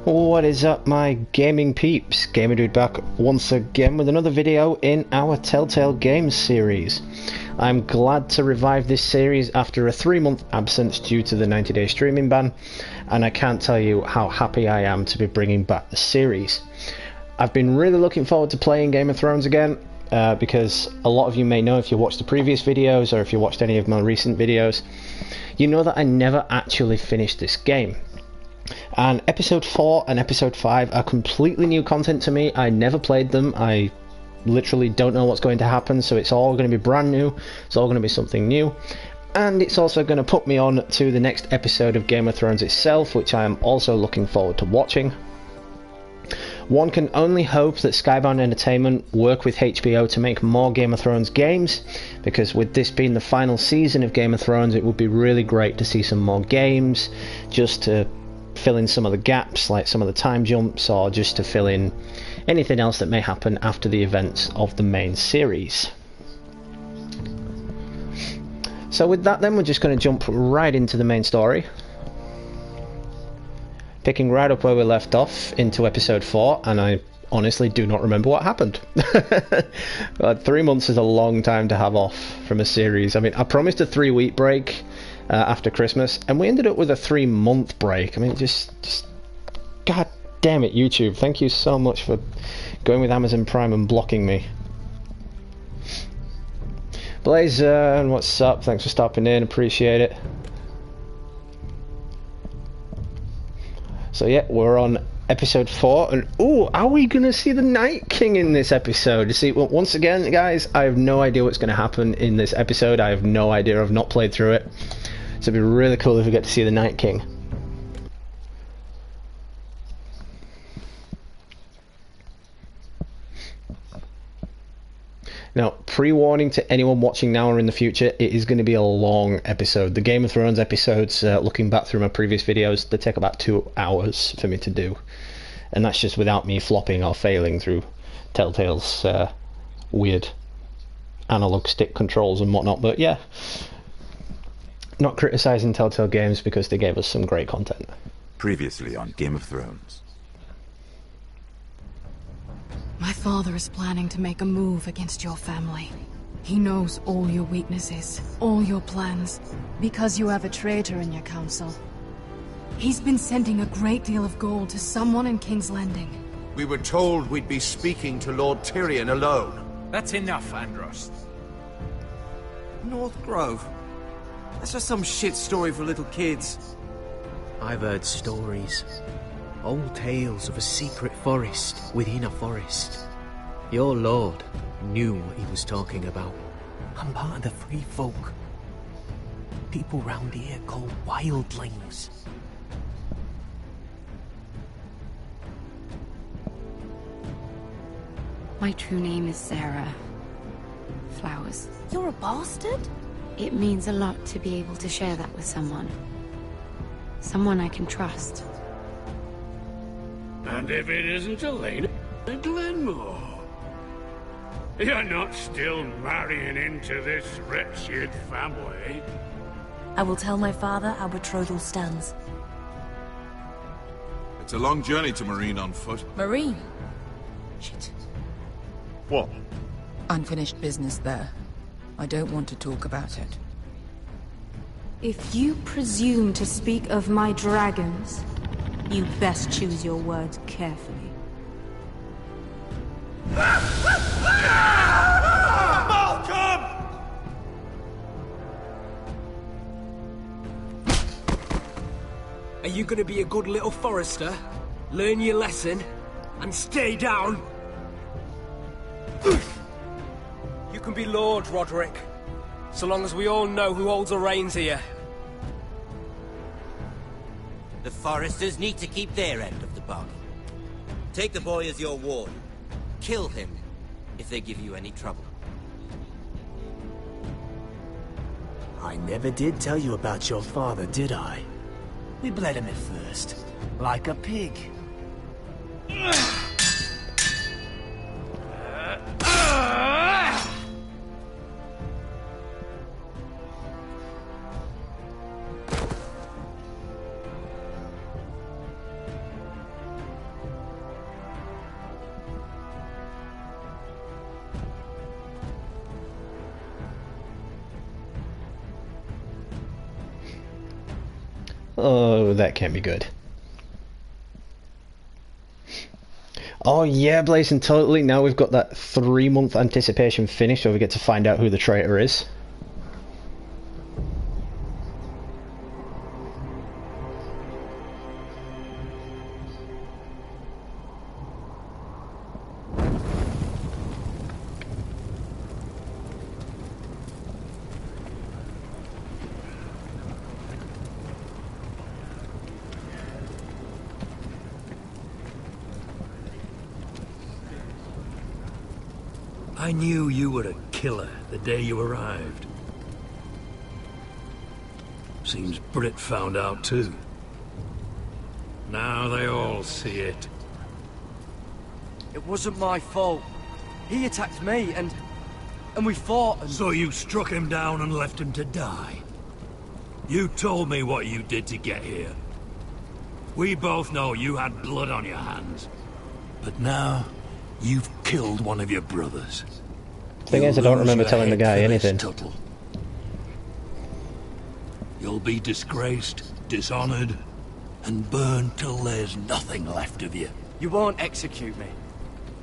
What is up, my gaming peeps? Gamer Dude back once again with another video in our Telltale Games series. I'm glad to revive this series after a 3-month absence due to the 90-day streaming ban, and I can't tell you how happy I am to be bringing back the series. I've been really looking forward to playing Game of Thrones again, because a lot of you may know if you watched the previous videos or if you watched any of my recent videos, you know that I never actually finished this game. And episode 4 and episode 5 are completely new content to me. I never played them. I literally don't know what's going to happen, so it's all going to be brand new. It's all going to be something new. And it's also going to put me on to the next episode of Game of Thrones itself, which I am also looking forward to watching. One can only hope that Skybound Entertainment work with HBO to make more Game of Thrones games, because with this being the final season of Game of Thrones, it would be really great to see some more games, just to fill in some of the gaps, like some of the time jumps, or just to fill in anything else that may happen after the events of the main series. So with that then, we're just going to jump right into the main story. Picking right up where we left off into episode 4, and I honestly do not remember what happened. 3 months is a long time to have off from a series. I mean, I promised a 3-week break after Christmas, and we ended up with a 3-month break. I mean, just god damn it, YouTube, thank you so much for going with Amazon Prime and blocking me. Blazer, what's up? Thanks for stopping in, appreciate it. So yeah, we're on episode 4, and ooh, are we gonna see the Night King in this episode? You see, well, once again, guys, I have no idea what's gonna happen in this episode. I have no idea. I've not played through it, so it'd be really cool if we get to see the Night King. Now, pre-warning to anyone watching now or in the future, it is going to be a long episode. The Game of Thrones episodes, looking back through my previous videos, they take about 2 hours for me to do. And that's just without me flopping or failing through Telltale's weird analog stick controls and whatnot. But yeah, not criticising Telltale Games because they gave us some great content. Previously on Game of Thrones. My father is planning to make a move against your family. He knows all your weaknesses, all your plans, because you have a traitor in your council. He's been sending a great deal of gold to someone in King's Landing. We were told we'd be speaking to Lord Tyrion alone. That's enough, Andros. North Grove? That's just some shit story for little kids. I've heard stories. Old tales of a secret forest within a forest. Your lord knew what he was talking about. I'm part of the free folk. People round here called wildlings. My true name is Sarah Flowers. You're a bastard? It means a lot to be able to share that with someone. Someone I can trust. And if it isn't Elena Glenmore, you're not still marrying into this wretched family. I will tell my father our betrothal stands. It's a long journey to Marine on foot. Marine? Shit. What? Unfinished business there. I don't want to talk about it. If you presume to speak of my dragons, you best choose your words carefully. Malcolm! Are you gonna be a good little forester? Learn your lesson? And stay down? You can be Lord, Roderick. So long as we all know who holds the reins here. The foresters need to keep their end of the bargain. Take the boy as your ward. Kill him if they give you any trouble. I never did tell you about your father, did I? We bled him at first, like a pig. Oh, that can't be good. Oh yeah, Blazing totally. Now we've got that 3-month anticipation finish, so we get to find out who the traitor is. I knew you were a killer the day you arrived. Seems Britt found out too. Now they all see it. It wasn't my fault. He attacked me, and we fought and... So you struck him down and left him to die? You told me what you did to get here. We both know you had blood on your hands. But now, you've killed one of your brothers. Thing is, I don't remember telling the guy anything. Tuttle. You'll be disgraced, dishonored, and burned till there's nothing left of you. You won't execute me.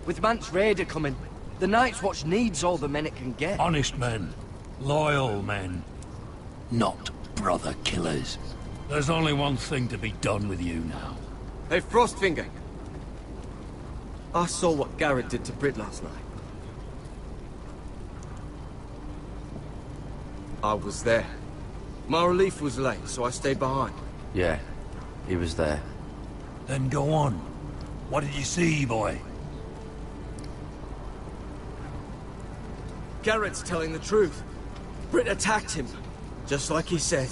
With Mance Raider coming, the Night's Watch needs all the men it can get. Honest men. Loyal men. Not brother killers. There's only one thing to be done with you now. Hey, Frostfinger. I saw what Garrett did to Britt last night. I was there. My relief was late, so I stayed behind. Yeah, he was there. Then go on. What did you see, boy? Garrett's telling the truth. Britt attacked him. Just like he said.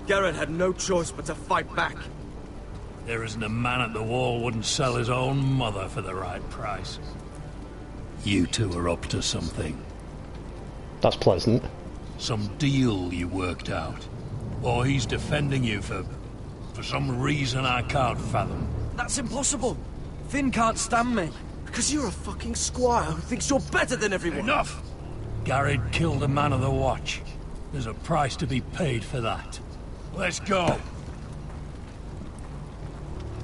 Garrett had no choice but to fight back. There isn't a man at the wall wouldn't sell his own mother for the right price. You two are up to something. That's pleasant. Some deal you worked out. Or he's defending you for some reason I can't fathom. That's impossible. Finn can't stand me. Because you're a fucking squire who thinks you're better than everyone. Enough! Garrett killed a man of the watch. There's a price to be paid for that. Let's go.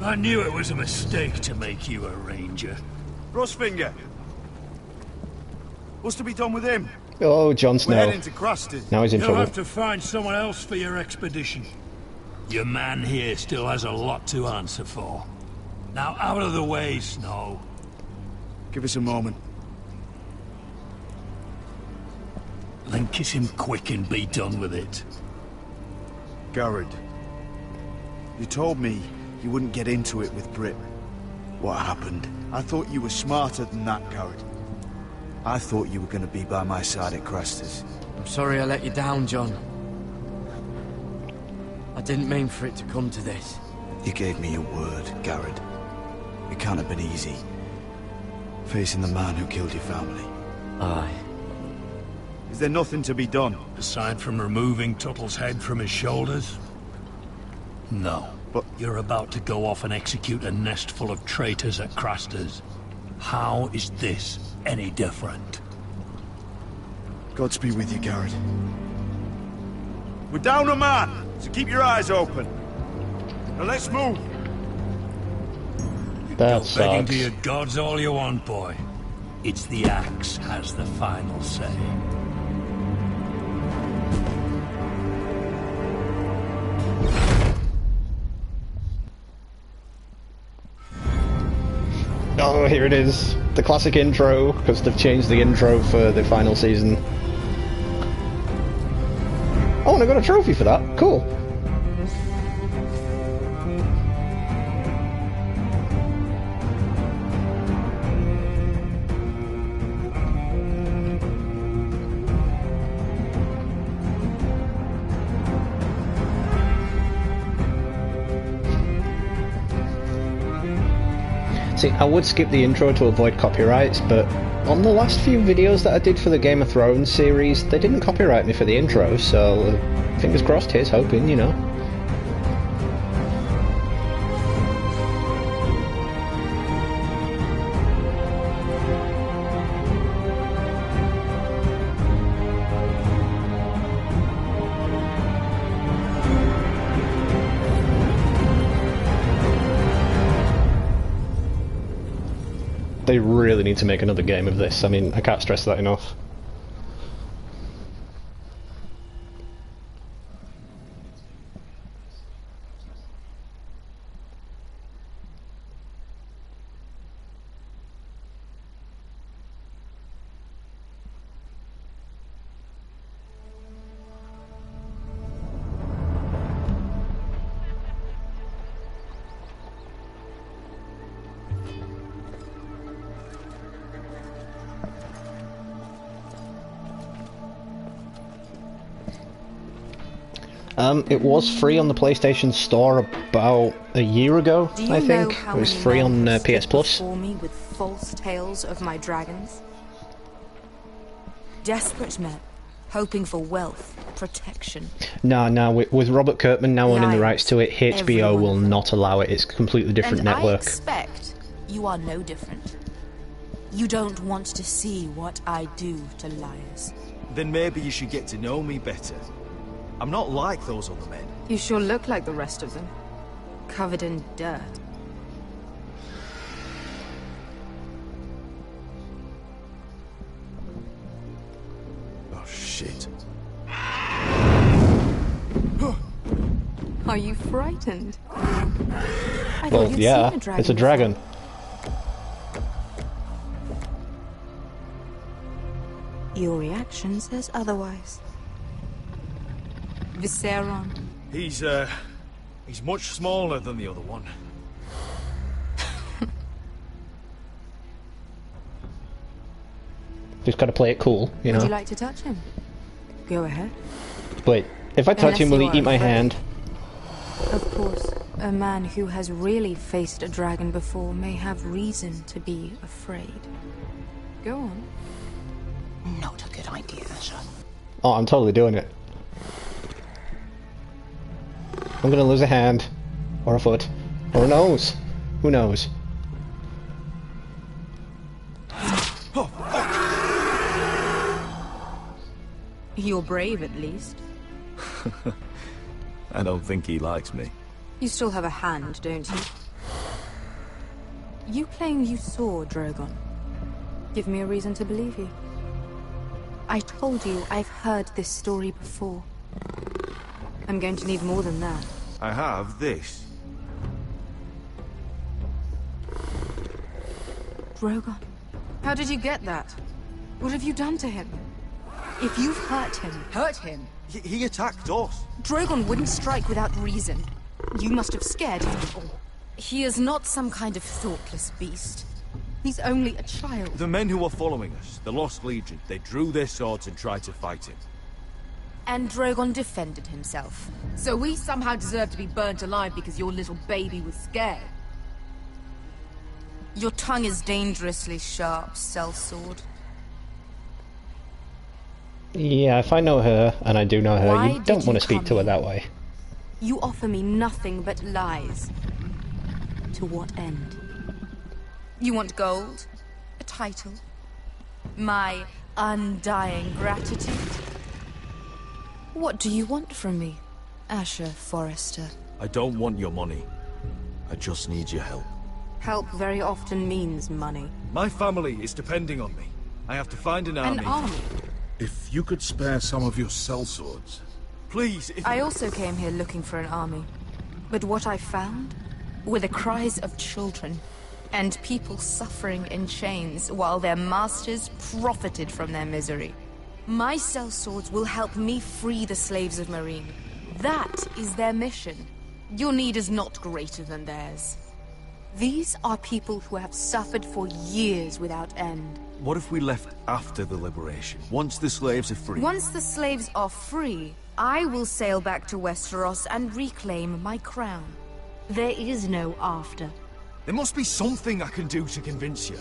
I knew it was a mistake to make you a ranger. Frostfinger. What's to be done with him? Oh, Jon Snow. We're heading to Crusted. Now he's in trouble. You'll have to find someone else for your expedition. Your man here still has a lot to answer for. Now out of the way, Snow. Give us a moment. Then kiss him quick and be done with it. Garrett. You told me you wouldn't get into it with Britt. What happened? I thought you were smarter than that, Garrett. I thought you were going to be by my side at Crestus. I'm sorry I let you down, John. I didn't mean for it to come to this. You gave me your word, Garrett. It can't have been easy. Facing the man who killed your family. Aye. Is there nothing to be done? Aside from removing Tuttle's head from his shoulders? No. But you're about to go off and execute a nest full of traitors at Craster's. How is this any different? Godspeed with you, Garrett. We're down a man, so keep your eyes open. Now let's move. That Begging sucks. to your gods all you want, boy. It's the axe has the final say. Oh, here it is. The classic intro, because they've changed the intro for the final season. Oh, and I got a trophy for that. Cool. See, I would skip the intro to avoid copyrights, but on the last few videos that I did for the Game of Thrones series, they didn't copyright me for the intro, so fingers crossed, here's hoping, you know. They really need to make another game of this. I mean, I can't stress that enough. It was free on the PlayStation Store about a year ago, I think. It was free on PS Plus. Me with false tales of my dragons? Desperate men, hoping for wealth, protection. No, with Robert Kirkman now owning the rights to it, HBO will not allow it. It's a completely different network. I expect you are no different. You don't want to see what I do to liars. Then maybe you should get to know me better. I'm not like those other men. You sure look like the rest of them. Covered in dirt. Oh, shit. Are you frightened? Well, yeah, it's a dragon. Your reaction says otherwise. Viseron. He's much smaller than the other one. Just gotta play it cool, you know. Would you like to touch him? Go ahead. Wait, if I touch him, will he eat my hand? Of course, a man who has really faced a dragon before may have reason to be afraid. Go on. Not a good idea, Asher. Oh, I'm totally doing it. I'm gonna lose a hand, or a foot, or a nose. Who knows? You're brave, at least. I don't think he likes me. You still have a hand, don't you? You claim you saw Drogon. Give me a reason to believe you. I told you I've heard this story before. I'm going to need more than that. I have this. Drogon. How did you get that? What have you done to him? If you've hurt him... Hurt him? He attacked us. Drogon wouldn't strike without reason. You must have scared him. He is not some kind of thoughtless beast. He's only a child. The men who were following us, the Lost Legion, they drew their swords and tried to fight him. And Drogon defended himself. So we somehow deserve to be burnt alive because your little baby was scared? Your tongue is dangerously sharp, sellsword. Yeah, if I know her, and I do know her, Why you don't want to speak to her that way. You offer me nothing but lies. To what end? You want gold? A title? My undying gratitude? What do you want from me, Asher Forrester? I don't want your money. I just need your help. Help very often means money. My family is depending on me. I have to find an army. An army? If you could spare some of your sellswords. Please, I also came here looking for an army. But what I found were the cries of children and people suffering in chains while their masters profited from their misery. My sellswords will help me free the slaves of Marine. That is their mission. Your need is not greater than theirs. These are people who have suffered for years without end. What if we left after the liberation, once the slaves are free? Once the slaves are free, I will sail back to Westeros and reclaim my crown. There is no after. There must be something I can do to convince you.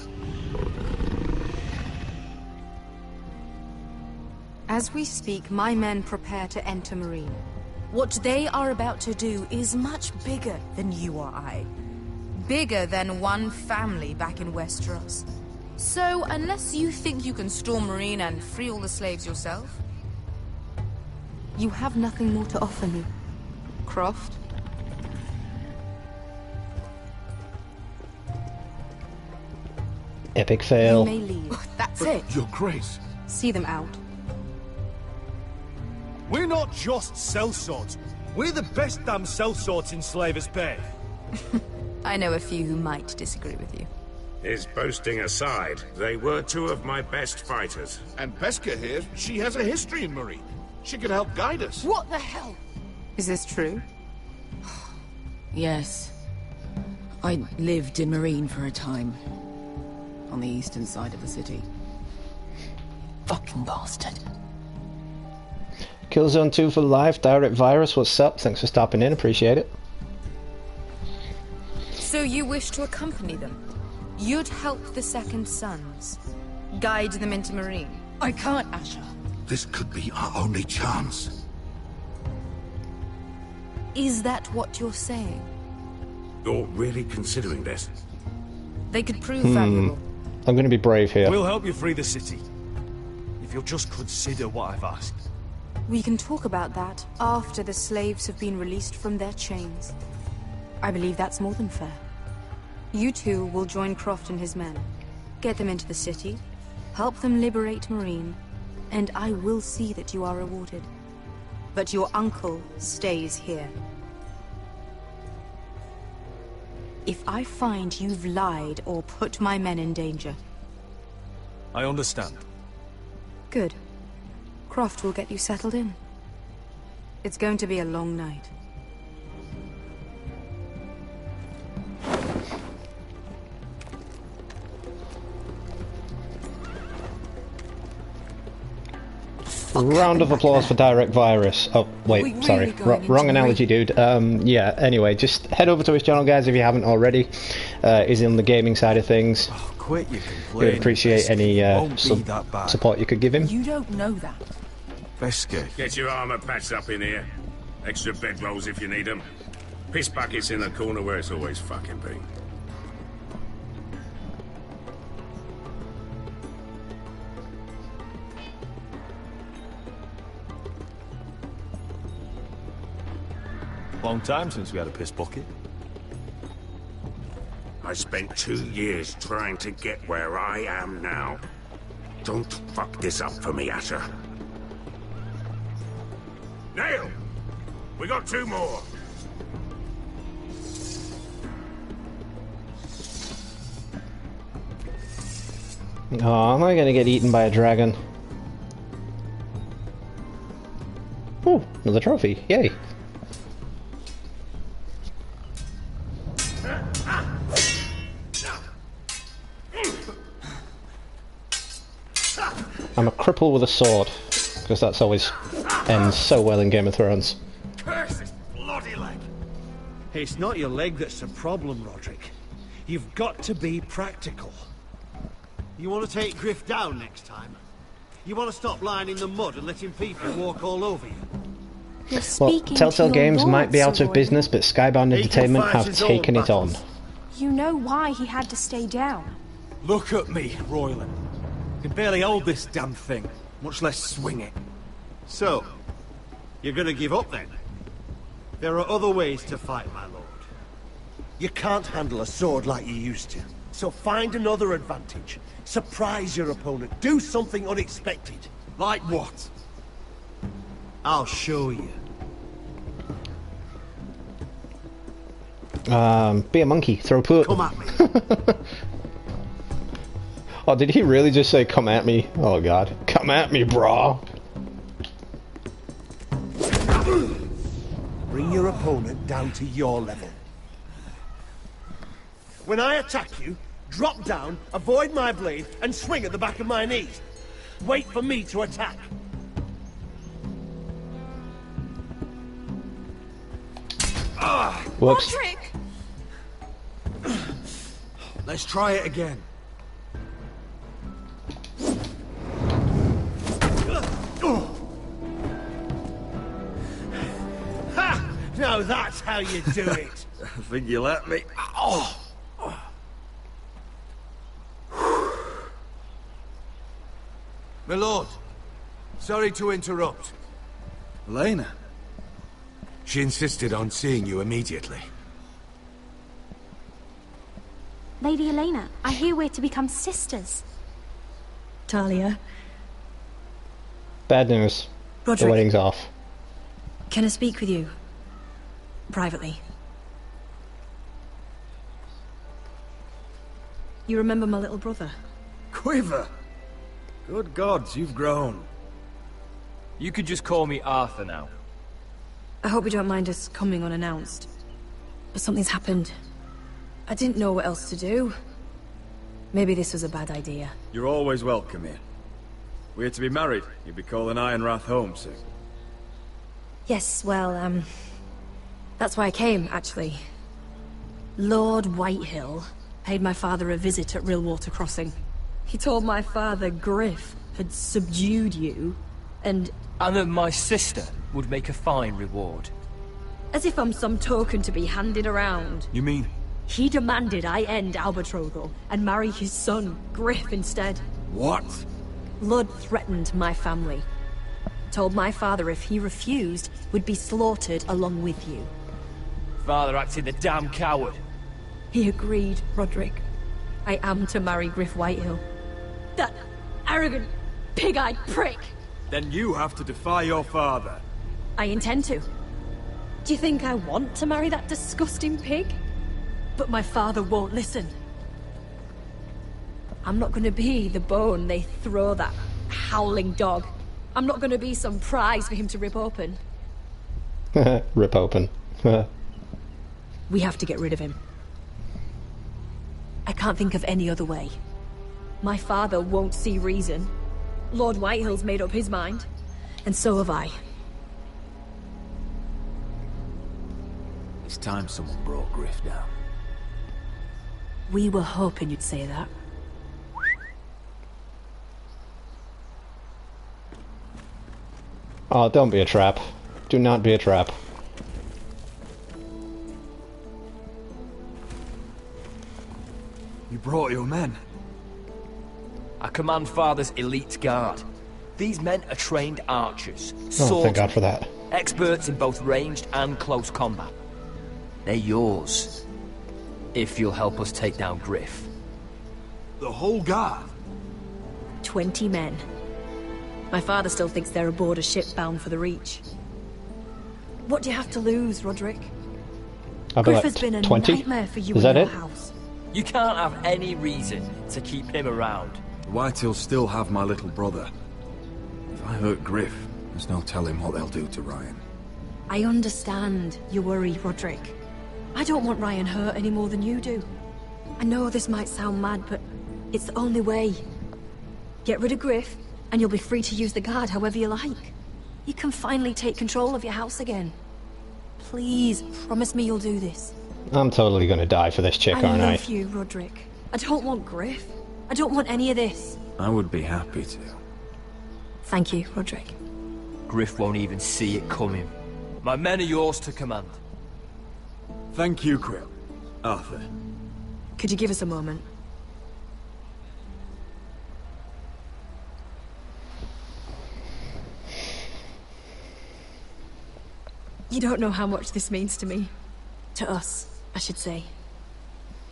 As we speak, my men prepare to enter Marine. What they are about to do is much bigger than you or I. Bigger than one family back in Westeros. So, unless you think you can storm Marine and free all the slaves yourself, you have nothing more to offer me, Croft. Epic You fail. may leave. That's it. Your Grace. See them out. We're not just sellswords. We're the best damn sellswords in Slaver's Bay. I know a few who might disagree with you. His boasting aside, they were two of my best fighters. And Pesca here, she has a history in Marine. She could help guide us. What the hell? Is this true? Yes. I lived in Marine for a time. On the eastern side of the city. Fucking bastard. Killzone 2 for life. Direct Virus, what's up? Thanks for stopping in, appreciate it. So you wish to accompany them? You'd help the Second Sons? Guide them into Marine? I can't, Asher. This could be our only chance. Is that what you're saying? You're really considering this? They could prove valuable. I'm going to be brave here. We'll help you free the city. If you'll just consider what I've asked. We can talk about that after the slaves have been released from their chains. I believe that's more than fair. You two will join Croft and his men. Get them into the city, help them liberate Marine, and I will see that you are rewarded. But your uncle stays here. If I find you've lied or put my men in danger... I understand. Good. Croft will get you settled in. It's going to be a long night. Round of applause for Direct Virus. Oh, wait, sorry. Wrong analogy, dude. Yeah, anyway, just head over to his channel, guys, if you haven't already. He's on the gaming side of things. Quit your He would complaining. appreciate any Won't be that bad. support you could give him. You don't know that. Pesca. Get your armor patched up in here. Extra bedrolls if you need them. Piss buckets in the corner where it's always fucking been. Long time since we had a piss bucket. I spent 2 years trying to get where I am now. Don't fuck this up for me, Asher. Nail! We got 2 more. Oh, am I gonna get eaten by a dragon? Oh, another trophy. Yay. I'm a cripple with a sword, because that's always ends so well in Game of Thrones. Curse this bloody leg! It's not your leg that's the problem, Roderick. You've got to be practical. You want to take Griff down next time? You want to stop lying in the mud and letting people walk all over you? Well, Telltale Games might be out of business, but Skybound Entertainment have taken it on. You know why he had to stay down. Look at me, Royland. I can barely hold this damn thing, much less swing it. So, you're going to give up then? There are other ways to fight, my lord. You can't handle a sword like you used to. So find another advantage. Surprise your opponent. Do something unexpected. Like what? I'll show you. Be a monkey, throw put. Come at me. Oh, did he really just say come at me? Oh god. Come at me, brah. Bring your opponent down to your level. When I attack you, drop down, avoid my blade, and swing at the back of my knees. Wait for me to attack. Whoops. Roderick! Let's try it again. Ha! Now that's how you do it. I think you let me. Oh! My lord, sorry to interrupt. Elena? She insisted on seeing you immediately. Lady Elena, I hear we're to become sisters. Talia. Bad news. Roderick. The wedding's off. Can I speak with you? Privately. You remember my little brother? Quiver! Good gods, you've grown. You could just call me Arthur now. I hope you don't mind us coming unannounced. But something's happened. I didn't know what else to do. Maybe this was a bad idea. You're always welcome here. We're to be married. You'll be calling Ironrath home soon. Yes, well, that's why I came, actually. Lord Whitehill paid my father a visit at Rillwater Crossing. He told my father Griff had subdued you, and that my sister would make a fine reward. As if I'm some token to be handed around. You mean? He demanded I end our betrothal and marry his son, Griff, instead. What? Lord threatened my family. Told my father if he refused, would be slaughtered along with you. Father acting the damn coward. He agreed, Roderick. I am to marry Griff Whitehill. That arrogant, pig-eyed prick! Then you have to defy your father. I intend to. Do you think I want to marry that disgusting pig? But my father won't listen. I'm not gonna be the bone they throw that howling dog. I'm not gonna be some prize for him to rip open. Rip open. We have to get rid of him. I can't think of any other way. My father won't see reason. Lord Whitehill's made up his mind. And so have I. It's time someone brought Griff down. We were hoping you'd say that. Oh, don't be a trap. Do not be a trap. You brought your men. I command Father's elite guard. These men are trained archers, Oh, thank God for that. experts in both ranged and close combat. They're yours, if you'll help us take down Griff. The whole guard? 20 men. My father still thinks they're aboard a ship bound for the Reach. What do you have to lose, Roderick? Griff has been a 20? nightmare for you Is and that your it? house. You can't have any reason to keep him around. The Whitehills still have my little brother. If I hurt Griff, there's no telling what they'll do to Ryan. I understand your worry, Roderick. I don't want Ryan hurt any more than you do. I know this might sound mad, but it's the only way. Get rid of Griff, and you'll be free to use the guard however you like. You can finally take control of your house again. Please, promise me you'll do this. I'm totally gonna die for this chick, I aren't I? love you, Roderick. I don't want Griff. I don't want any of this. I would be happy to. Thank you, Roderick. Griff won't even see it coming. My men are yours to command. Thank you, Quill. Arthur. Could you give us a moment? You don't know how much this means to me. To us, I should say.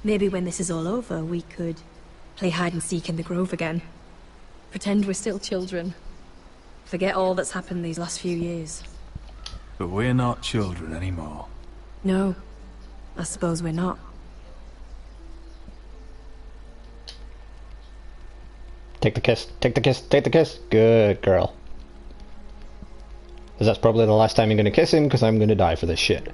Maybe when this is all over, we could play hide and seek in the grove again. Pretend we're still children. Forget all that's happened these last few years. But we're not children anymore. No, I suppose we're not. Take the kiss, take the kiss, take the kiss. Good girl. Because that's probably the last time you're going to kiss him, because I'm going to die for this shit.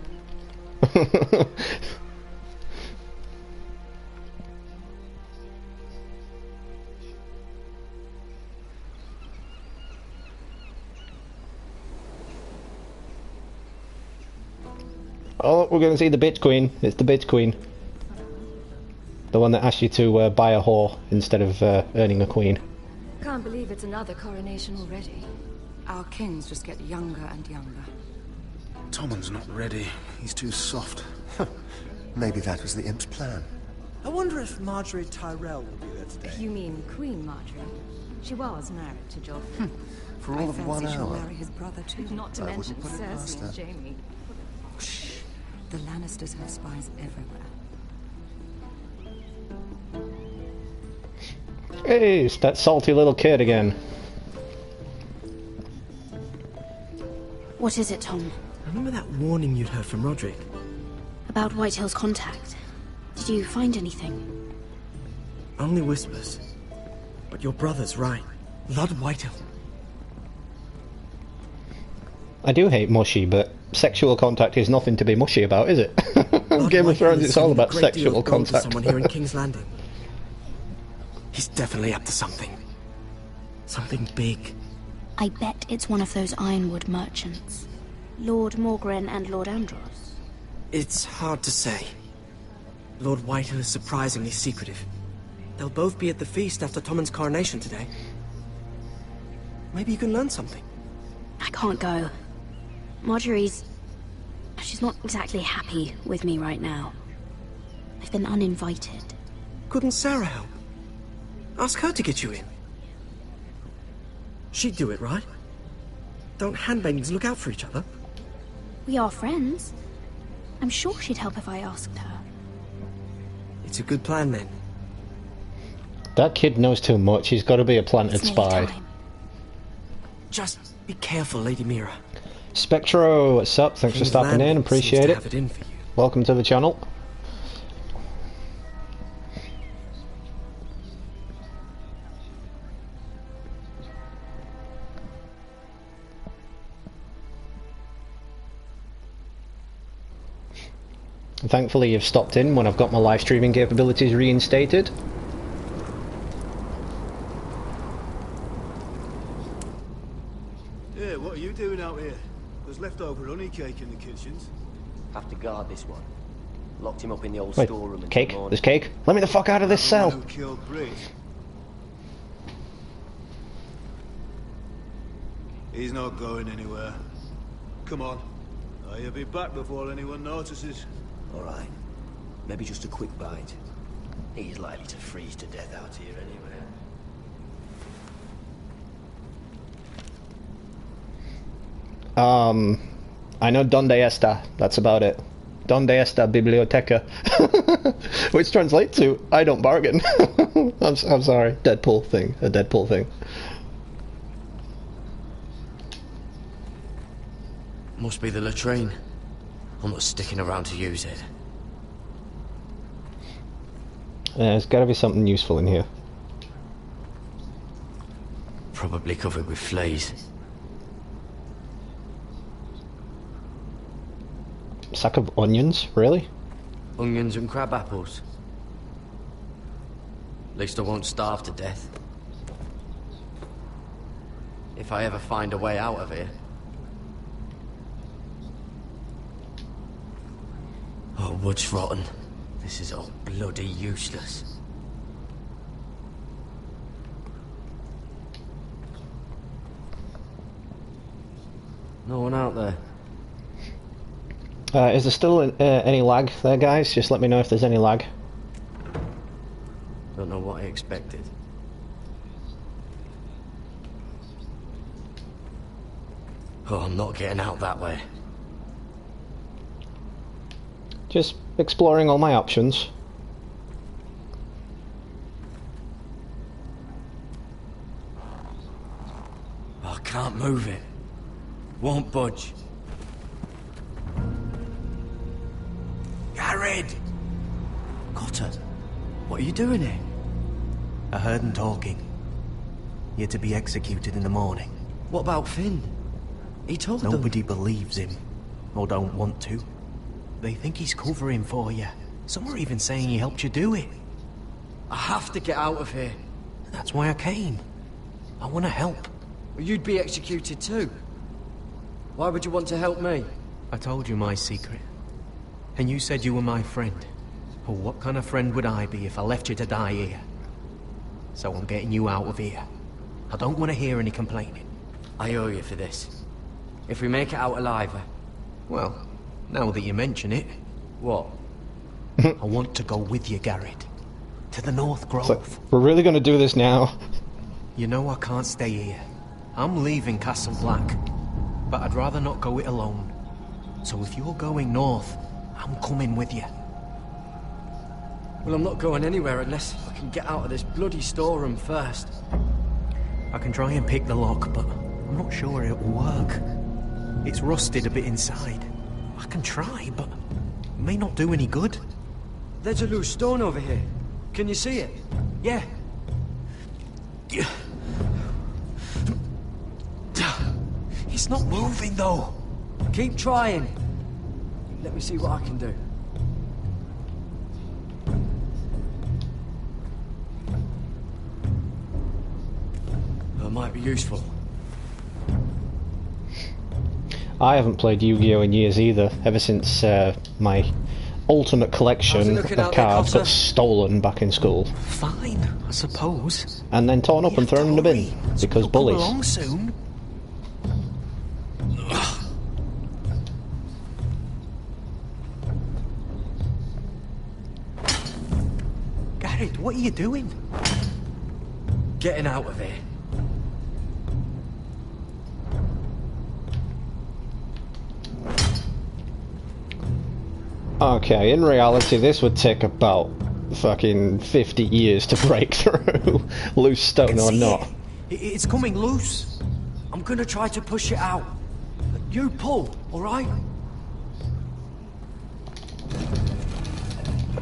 Oh, we're going to see the bitch queen. It's the bitch queen. The one that asked you to buy a whore instead of earning a queen. Can't believe it's another coronation already. Our kings just get younger and younger. Tommen's not ready. He's too soft. Maybe that was the imp's plan. I wonder if Marjorie Tyrell will be there today. You mean Queen Marjorie? She was married to Joffrey. For all of 1 she'll hour. marry his brother too. Not to I mention wouldn't put it past Cersei and her. Jaime. The Lannisters have spies everywhere. Hey, it's that salty little kid again. What is it, Tom? Remember that warning you'd heard from Roderick? About Whitehill's contact. Did you find anything? Only whispers. But your brother's right. Lord Whitehill. I do hate mushy, but sexual contact is nothing to be mushy about, is it? Game of Thrones, it's all about sexual contact. Someone here in King's Landing. He's definitely up to something. Something big. I bet it's one of those ironwood merchants. Lord Morgren and Lord Andros. It's hard to say. Lord Whitehill is surprisingly secretive. They'll both be at the feast after Tommen's coronation today. Maybe you can learn something. I can't go. Marjorie's... she's not exactly happy with me right now. I've been uninvited. Couldn't Sarah help? Ask her to get you in. She'd do it, right? Don't handmaidens look out for each other? We are friends. I'm sure she'd help if I asked her. It's a good plan, then. That kid knows too much. He's got to be a planted spy. Just be careful, Lady Mira. Spectro, what's up? Thanks for stopping in. Appreciate it. Welcome to the channel. Thankfully you've stopped in when I've got my live streaming capabilities reinstated. Yeah, what are you doing out here? There's leftover honey cake in the kitchens. Have to guard this one. Locked him up in the old Wait, storeroom until cake? morning. There's cake? Let me the fuck out of this cell! Who killed Brit? He's not going anywhere. Come on. I'll be back before anyone notices. All right. Maybe just a quick bite. He's likely to freeze to death out here anyway. I know Donde Esta, that's about it. Donde Esta Biblioteca. Which translates to, I don't bargain. I'm sorry, Deadpool thing, a Deadpool thing. Must be the latrine. I'm not sticking around to use it. Yeah, there's gotta be something useful in here. Probably covered with fleas. Sack of onions? Really? Onions and crab apples. At least I won't starve to death. If I ever find a way out of here. Oh, wood's rotten. This is all bloody useless. No one out there. Is there still any lag there, guys? Just let me know if there's any lag. Don't know what I expected. Oh, I'm not getting out that way. Just exploring all my options. Oh, I can't move it. Won't budge. Garrett! Cotter, What are you doing here? I heard him talking. You're to be executed in the morning. What about Finn? He told them. Nobody believes him, or don't want to. They think he's covering for you. Some are even saying he helped you do it. I have to get out of here. That's why I came. I want to help. Well, you'd be executed too. Why would you want to help me? I told you my secret. And you said you were my friend. Well, what kind of friend would I be if I left you to die here? So I'm getting you out of here. I don't want to hear any complaining. I owe you for this. If we make it out alive... Well, now that you mention it... What? I want to go with you, Garrett. To the North Grove. So, we're really gonna do this now? You know I can't stay here. I'm leaving Castle Black. But I'd rather not go it alone. So if you're going north, I'm coming with you. Well, I'm not going anywhere unless I can get out of this bloody storeroom first. I can try and pick the lock, but I'm not sure it will work. It's rusted a bit inside. I can try, but it may not do any good. There's a loose stone over here. Can you see it? Yeah. It's not moving, though. Keep trying. Let me see what I can do. That might be useful. I haven't played Yu-Gi-Oh! In years either, ever since my ultimate collection of cards got stolen back in school. Fine, I suppose. And then torn up and thrown in the bin, because bullies. Come along soon. Garrett, what are you doing? Getting out of here. Okay, in reality this would take about fucking 50 years to break through, loose stone or not. It's coming loose. I'm gonna try to push it out. You pull, alright?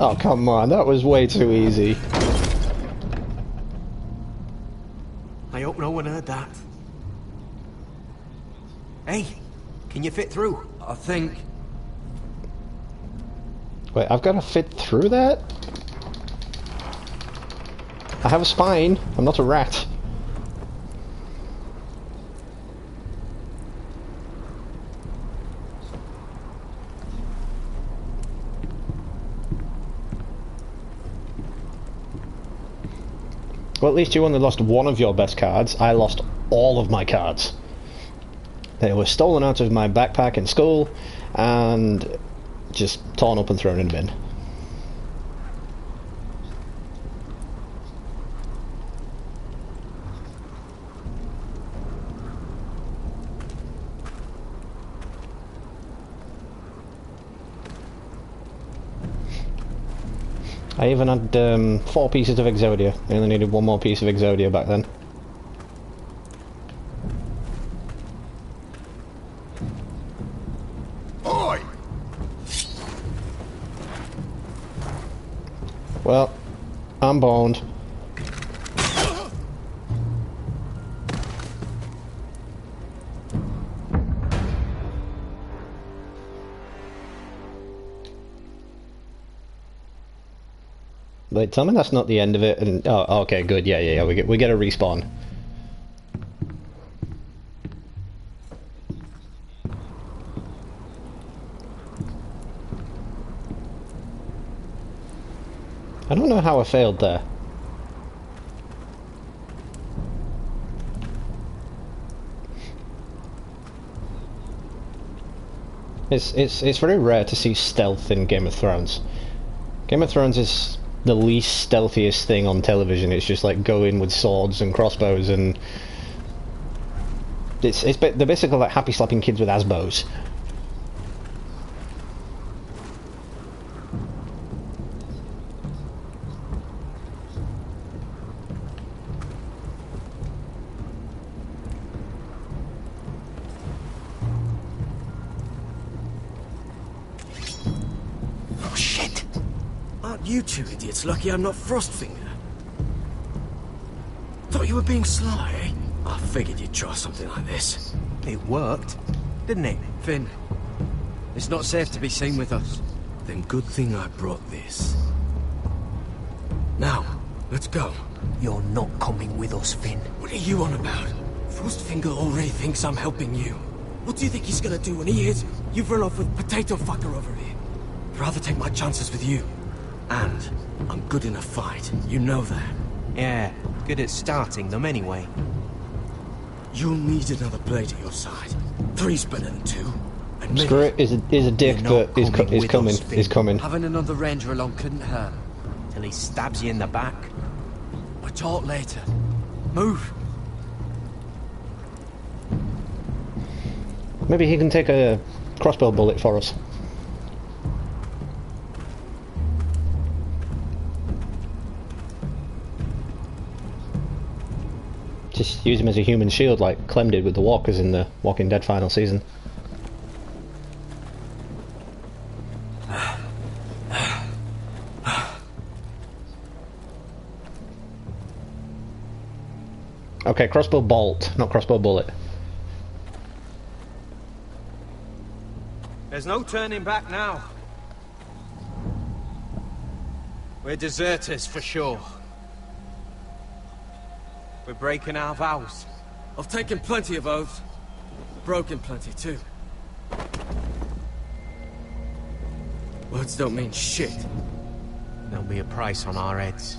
Oh come on, that was way too easy. I hope no one heard that. Hey, can you fit through? I think... Wait, I've got to fit through that? I have a spine, I'm not a rat. Well, at least you only lost one of your best cards. I lost all of my cards. They were stolen out of my backpack in school and just torn up and thrown in a bin. I even had 4 pieces of Exodia. I only needed 1 more piece of Exodia back then. Oi! Well, I'm boned. Wait, tell me that's not the end of it. And oh, okay, good. Yeah. We get a respawn. I don't know how I failed there. It's very rare to see stealth in Game of Thrones. Game of Thrones is the least stealthiest thing on television. It's just like go in with swords and crossbows, and they're basically like happy slapping kids with asbos. Oh shit! Aren't you two idiots lucky I'm not Frostfinger? Thought you were being sly, eh? I figured you'd try something like this. It worked, didn't it? Finn, it's not safe to be seen with us. Then good thing I brought this. Now, let's go. You're not coming with us, Finn. What are you on about? Frostfinger already thinks I'm helping you. What do you think he's gonna do when he hears you've run off with Potato Fucker over here? I'd rather take my chances with you. And I'm good in a fight. You know that. Yeah, good at starting them anyway. You'll need another blade at your side. 3's better than 2. And Screw it, is a dick, but he's coming. Having another ranger along couldn't hurt. Till he stabs you in the back. We'll talk later. Move. Maybe he can take a crossbow bullet for us. Just use him as a human shield like Clem did with the walkers in the Walking Dead final season. Okay, crossbow bolt, not crossbow bullet. There's no turning back now. We're deserters for sure. We're breaking our vows. I've taken plenty of oaths. Broken plenty too. Words don't mean shit. There'll be a price on our heads.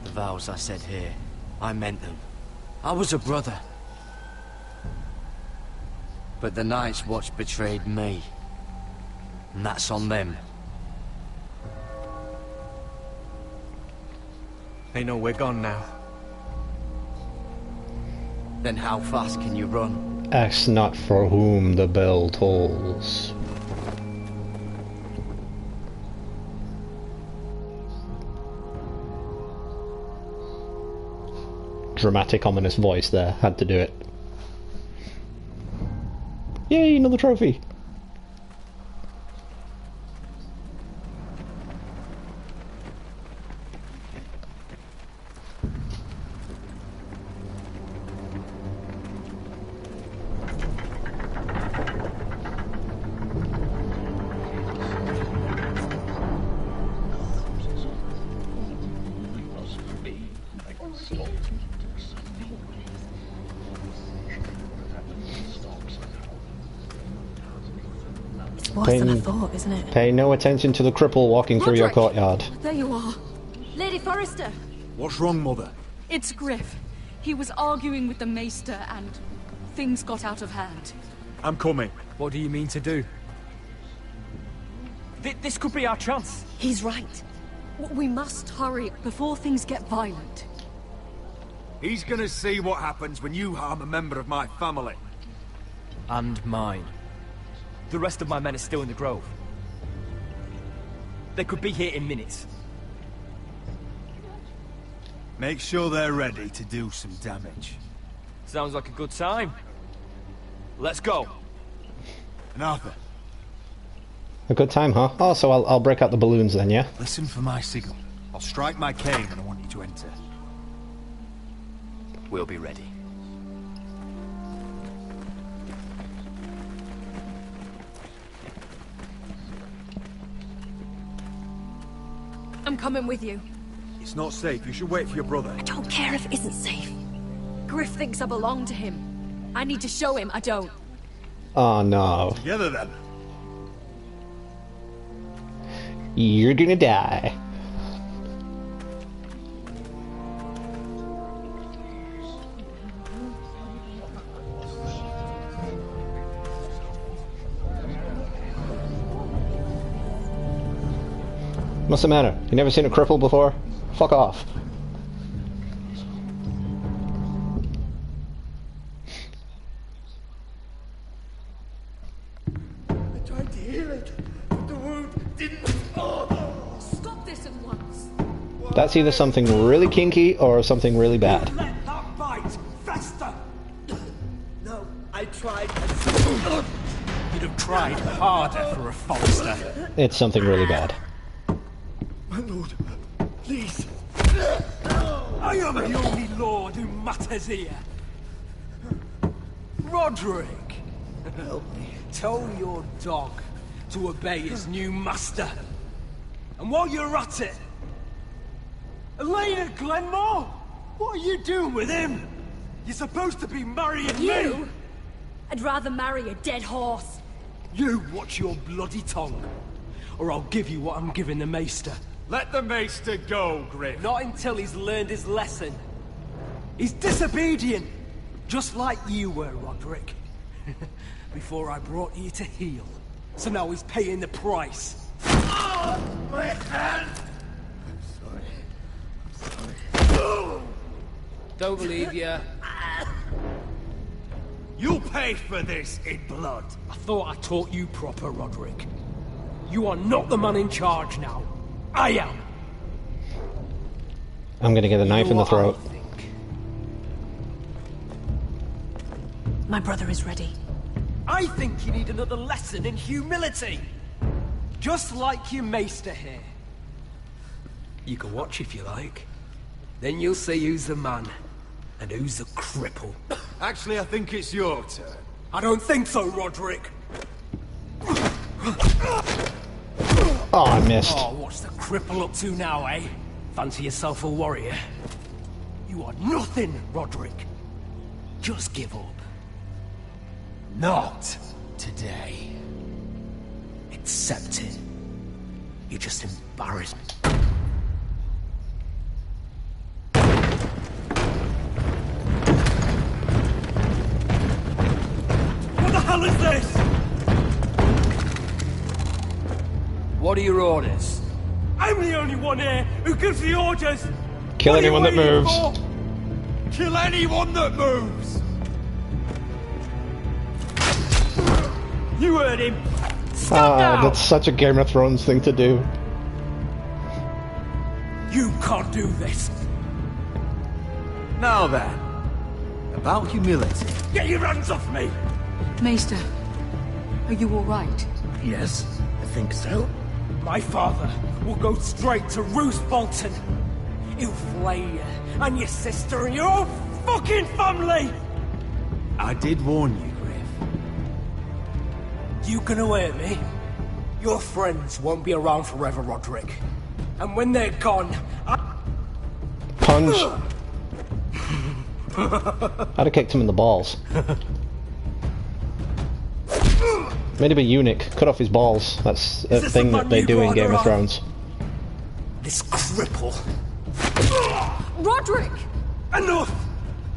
The vows I said here, I meant them. I was a brother. But the Night's Watch betrayed me. And that's on them. They know we're gone now. Then how fast can you run? Ask not for whom the bell tolls. Dramatic, ominous voice there. Had to do it. Yay, another trophy! Worse than I thought, isn't it? Pay no attention to the cripple walking through your courtyard. There you are. Lady Forrester. What's wrong, Mother? It's Griff. He was arguing with the Maester and things got out of hand. I'm coming. What do you mean to do? This could be our chance. He's right. We must hurry before things get violent. He's gonna see what happens when you harm a member of my family. And mine. The rest of my men are still in the grove. They could be here in minutes. Make sure they're ready to do some damage. Sounds like a good time. Let's go. And Arthur. A good time, huh? Oh, so I'll break out the balloons then, yeah? Listen for my signal. I'll strike my cane and I want you to enter. We'll be ready. I'm coming with you. It's not safe. You should wait for your brother. I don't care if it isn't safe. Griff thinks I belong to him. I need to show him I don't. Oh no. Together then. You're gonna die. What's the matter? You never seen a cripple before? Fuck off. I tried to heal it, but the wound didn't. Oh. Stop this at once. That's either something really kinky or something really bad. Let that bite fester. No, I tried. You'd have tried harder for a Forrester. It's something really bad. My lord, please. I am the only lord who matters here. Roderick. Help me. Tell your dog to obey his new master. And while you're at it, Elena Glenmore, what are you doing with him? You're supposed to be marrying You? me. I'd rather marry a dead horse. You watch your bloody tongue, or I'll give you what I'm giving the Maester. Let the Maester go, Griff. Not until he's learned his lesson. He's disobedient, just like you were, Roderick. Before I brought you to heel. So now he's paying the price. Oh, my hand! I'm sorry. Don't believe ya. You'll pay for this in blood. I thought I taught you proper, Roderick. You are not the man in charge now. I am. I'm gonna get a knife in the throat. My brother is ready. I think you need another lesson in humility. Just like your maester here. You can watch if you like. Then you'll see who's the man, and who's the cripple. Actually, I think it's your turn. I don't think so, Roderick. Oh, I missed. Oh, what's the cripple up to now, eh? Fancy yourself a warrior? You are nothing, Roderick. Just give up. Not today. Accept it. You just embarrassed me. What the hell is this? What are your orders? I'm the only one here who gives the orders. Kill anyone that moves. Kill anyone that moves! You heard him. Stop now! That's such a Game of Thrones thing to do. You can't do this. Now then, about humility. Get your hands off me! Maester, are you all right? Yes, I think so. My father will go straight to Roose Bolton. He'll flay you, and your sister, and your whole fucking family! I did warn you, Griff. You can hear me? Your friends won't be around forever, Roderick. And when they're gone, Punch. I'd have kicked him in the balls. Made him a eunuch, cut off his balls. That's a thing that they do in Game of Thrones. This cripple. Roderick! Enough!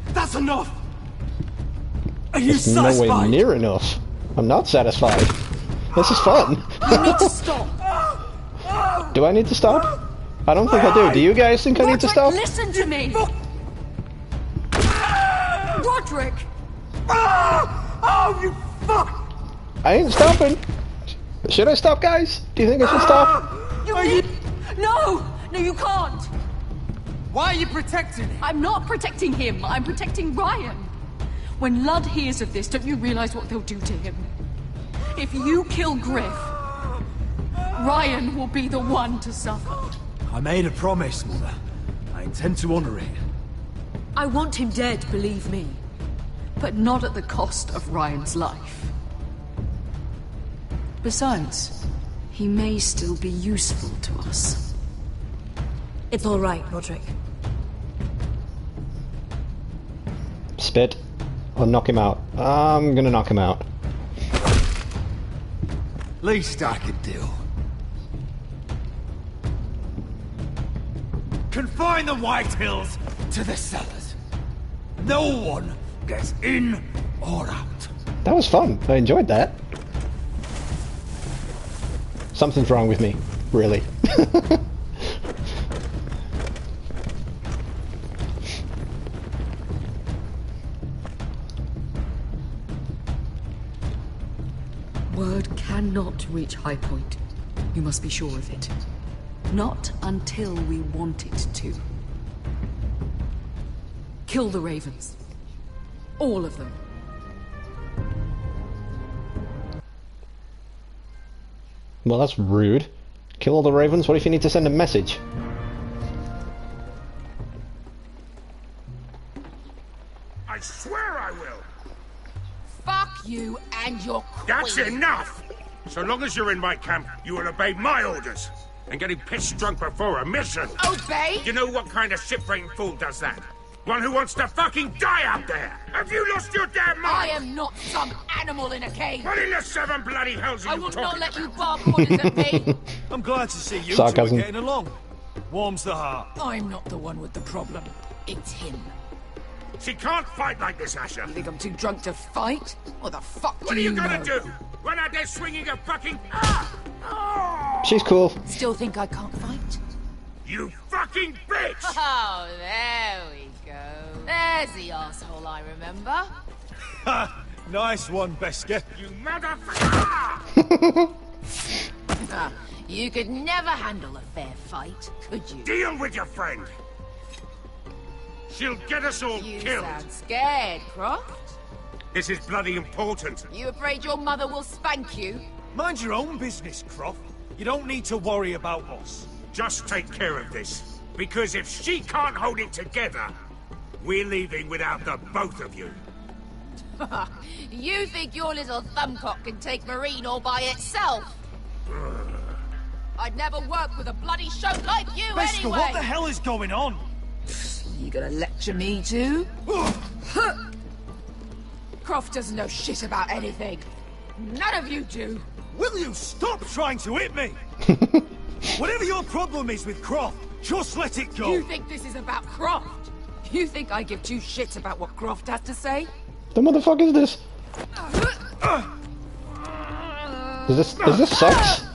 That's enough! Are you It's satisfied? nowhere near enough. I'm not satisfied. This is fun. You need to stop. Do I need to stop? I don't think I do. Do you guys think I need to stop? Listen to me! Roderick! Oh, you fuck! I ain't stopping. Should I stop, guys? Do you think I should stop? No! No, you can't! Why are you protecting him? I'm not protecting him. I'm protecting Ryan. When Ludd hears of this, don't you realize what they'll do to him? If you kill Griff, Ryan will be the one to suffer. I made a promise, Mother. I intend to honor it. I want him dead, believe me. But not at the cost of Ryan's life. Besides, he may still be useful to us. It's all right, Roderick. Spit. Or knock him out. I'm gonna knock him out. Least I could do. Confine the White Hills to the cellars. No one gets in or out. That was fun. I enjoyed that. Something's wrong with me. Really. Word cannot reach High Point. You must be sure of it. Not until we want it to. Kill the ravens. All of them. Well, that's rude. Kill all the ravens? What if you need to send a message? I swear I will. Fuck you and your queen. That's enough! So long as you're in my camp, you will obey my orders. And getting pissed drunk before a mission. Obey? You know what kind of ship-brained fool does that? One who wants to fucking die out there! Have you lost your damn mind? I am not some animal in a cage. What in the seven bloody hells are I you will talking not let you about? bark orders at me. I'm glad to see you Sarcasm. two are getting along. Warms the heart. I'm not the one with the problem. It's him. She can't fight like this, Asher. You think I'm too drunk to fight? What the fuck What do are you you gonna know? do? Run out there swinging a fucking... She's cool. Still think I can't fight? You fucking bitch! Oh, there we go. There's the asshole I remember. Ha! Nice one, Beska. You motherfucker! You could never handle a fair fight, could you? Deal with your friend. She'll get us all You killed. sound scared, Croft. This is bloody important. You afraid your mother will spank you? Mind your own business, Croft. You don't need to worry about us. Just take care of this. Because if she can't hold it together, we're leaving without the both of you. You think your little thumbcock can take Marine all by itself? I'd never work with a bloody show like you Beskha, anyway! what the hell is going on? You gonna lecture me too? Croft doesn't know shit about anything. None of you do. Will you stop trying to hit me? Whatever your problem is with Croft, just let it go. You think this is about Croft? You think I give two shits about what Croft has to say? The motherfucker is this? Is this sex?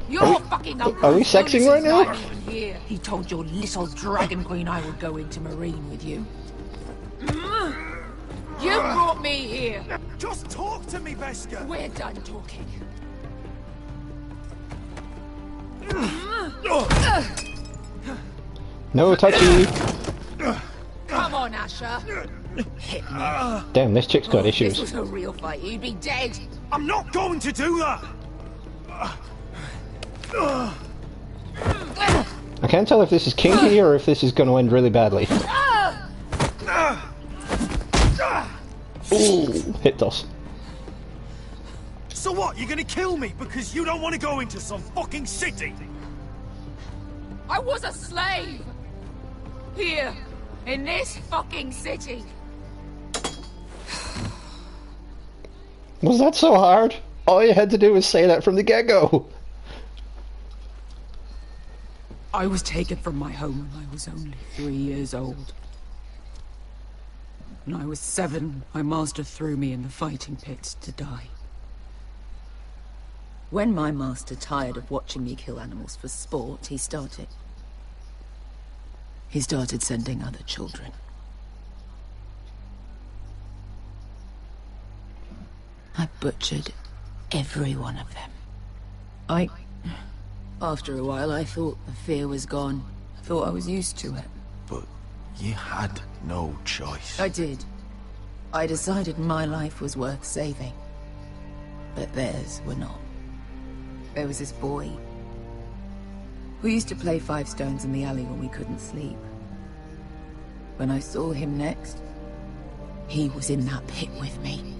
Your fucking uncle. Are we sexing right now? Here. He told your little dragon queen I would go into Marine with you. You brought me here. Just talk to me, Beskha. We're done talking. No touchy. Come on, Asher. Hit me. Damn, this chick's got If this issues. was a real fight, you'd be dead. I'm not going to do that. I can't tell if this is kinky or if this is going to end really badly. Ooh, hit us. So what, you're gonna kill me because you don't want to go into some fucking city? I was a slave. Here, in this fucking city. Was that so hard? All you had to do was say that from the get-go. I was taken from my home when I was only 3 years old. When I was 7, my master threw me in the fighting pits to die. When my master tired of watching me kill animals for sport, he started sending other children. I butchered every one of them. After a while, I thought the fear was gone. I thought I was used to it. But you had no choice. I did. I decided my life was worth saving. But theirs were not. There was this boy who used to play 5 stones in the alley when we couldn't sleep. When I saw him next, he was in that pit with me.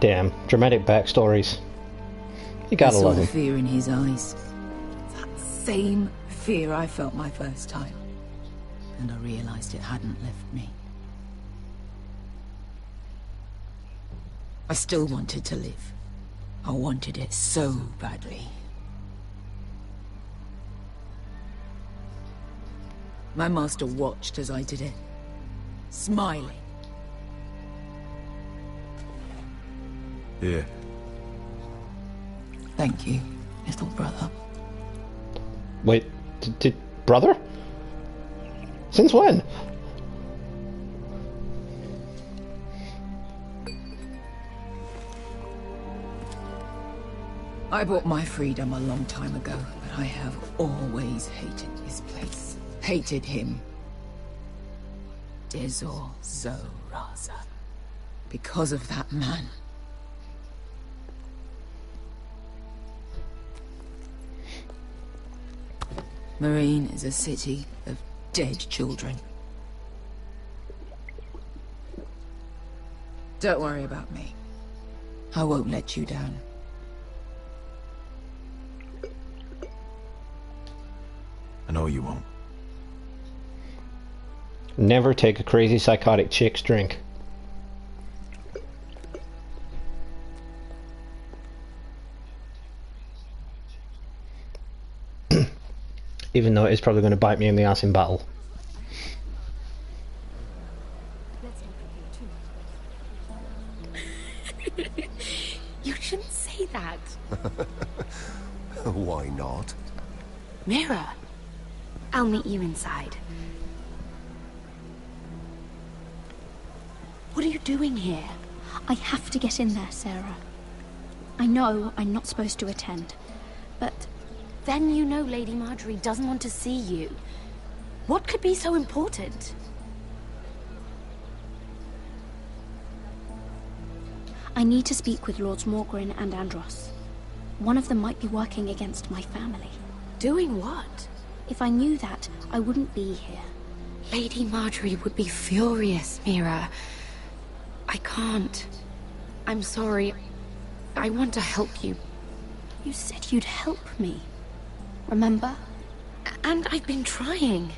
Damn, dramatic backstories. You gotta I saw love the him. fear in his eyes. That same fear I felt my first time. And I realized it hadn't left me. I still wanted to live. I wanted it so badly. My master watched as I did it, smiling. Here. Thank you, little brother. Wait, did brother? Since when? I bought my freedom a long time ago, but I have always hated this place. Hated him. Dezor Zoraza. Because of that man. Marine is a city of dead children. Don't worry about me. I won't let you down. I know you won't. Never take a crazy psychotic chick's drink. Even though it is probably going to bite me in the ass in battle. You shouldn't say that. Why not? Mira, I'll meet you inside. What are you doing here? I have to get in there, Sarah. I know I'm not supposed to attend, but then you know Lady Marjorie doesn't want to see you. What could be so important? I need to speak with Lords Morgrin and Andros. One of them might be working against my family. Doing what? If I knew that, I wouldn't be here. Lady Marjorie would be furious, Mira. I can't. I'm sorry. I want to help you. You said you'd help me. Remember? And I've been trying.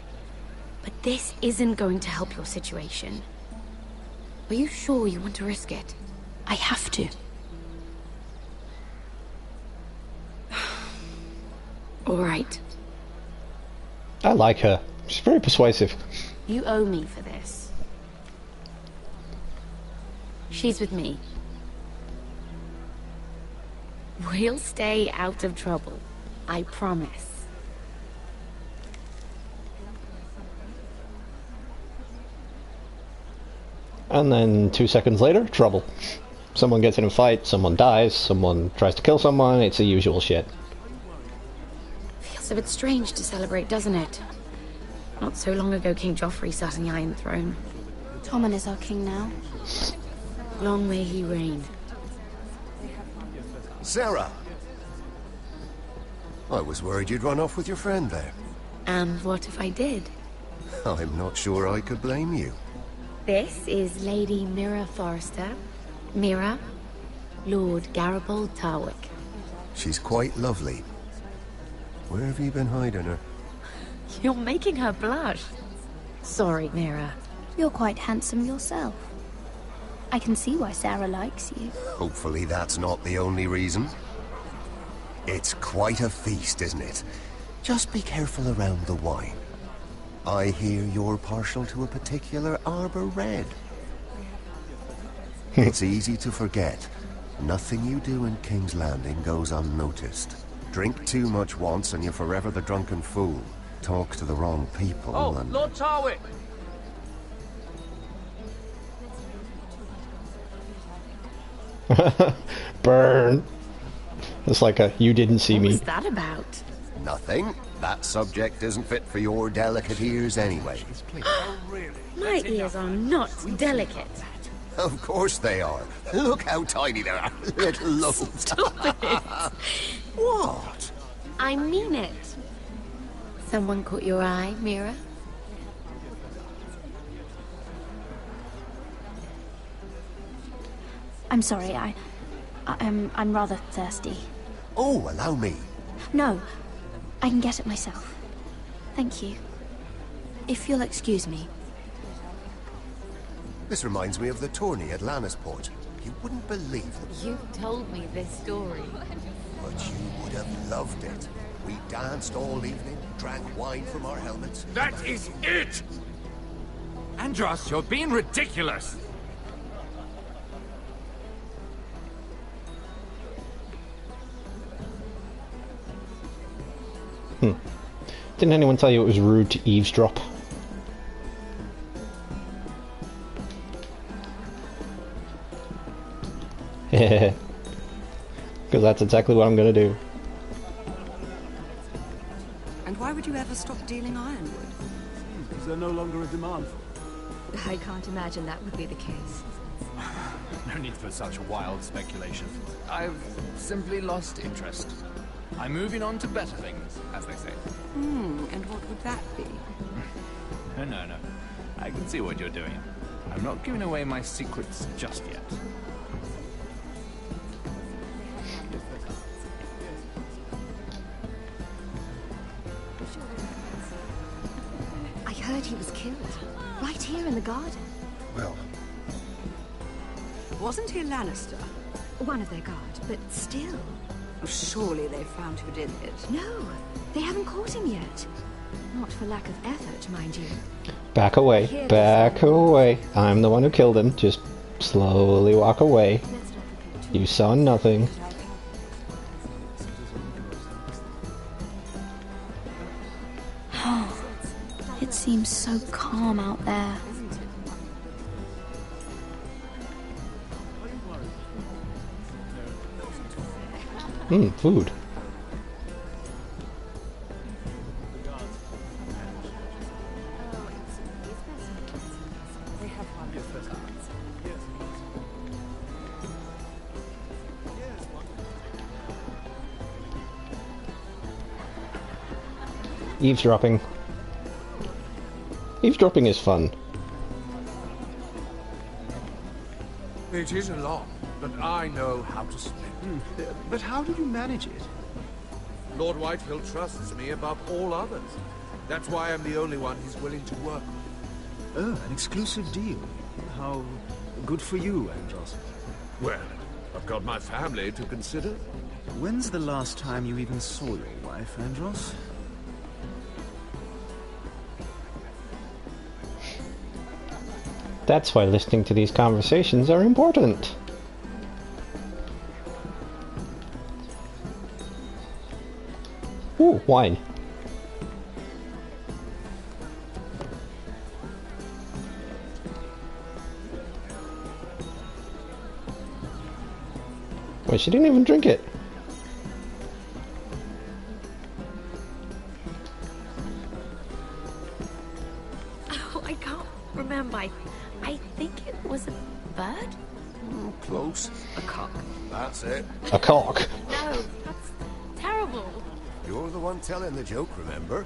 But this isn't going to help your situation. Are you sure you want to risk it? I have to. All right. I like her. She's very persuasive. You owe me for this. She's with me. We'll stay out of trouble. I promise. And then 2 seconds later, trouble. Someone gets in a fight, someone dies, someone tries to kill someone, it's the usual shit. Feels a bit strange to celebrate, doesn't it? Not so long ago King Joffrey sat on the Iron Throne. Tommen is our king now. Long may he reign. Sarah! I was worried you'd run off with your friend there. And what if I did? I'm not sure I could blame you. This is Lady Mira Forrester. Mira, Lord Garibald Tarwick. She's quite lovely. Where have you been hiding her? You're making her blush. Sorry, Mira. You're quite handsome yourself. I can see why Sarah likes you. Hopefully that's not the only reason. It's quite a feast, isn't it? Just be careful around the wine. I hear you're partial to a particular Arbor Red. It's easy to forget. Nothing you do in King's Landing goes unnoticed. Drink too much once and you're forever the drunken fool. Talk to the wrong people and... Lord Tarwick! Burn. It's like a you didn't see me. What's that about? Nothing. That subject isn't fit for your delicate ears anyway. My ears are not delicate. Of course they are. Look how tiny they are. Little lobes. Stop it. What? I mean it. Someone caught your eye, Mira? I'm sorry, I'm rather thirsty. Oh, allow me. No, I can get it myself. Thank you. If you'll excuse me. This reminds me of the tourney at Lannisport. You wouldn't believe it. You told me this story. But you would have loved it. We danced all evening, drank wine from our helmets. That is it! Andros, you're being ridiculous! Didn't anyone tell you it was rude to eavesdrop? Because that's exactly what I'm gonna do. And why would you ever stop dealing ironwood? Is there no longer a demand for it? I can't imagine that would be the case. No need for such wild speculation. I've simply lost interest. I'm moving on to better things, as they say. And what would that be? No. I can see what you're doing. I'm not giving away my secrets just yet. I heard he was killed. Right here in the garden. Well... Wasn't he a Lannister? One of their guard, but still. Surely they found who did it. No, they haven't caught him yet. Not for lack of effort, mind you. Back away. Back away. I'm the one who killed him. Just slowly walk away. You saw nothing. It seems so calm out there. Food. Eavesdropping. Eavesdropping is fun. It is a lot, but I know how to spend it. But how did you manage it? Lord Whitehill trusts me above all others. That's why I'm the only one he's willing to work with. Oh, an exclusive deal. How good for you, Andros. Well, I've got my family to consider. When's the last time you even saw your wife, Andros? That's why listening to these conversations are important. Ooh, wine. Wait, she didn't even drink it. Oh, I can't remember. I think it was a bird? Oh, close. A cock. That's it. A cock. No, that's terrible. You're the one telling the joke, remember?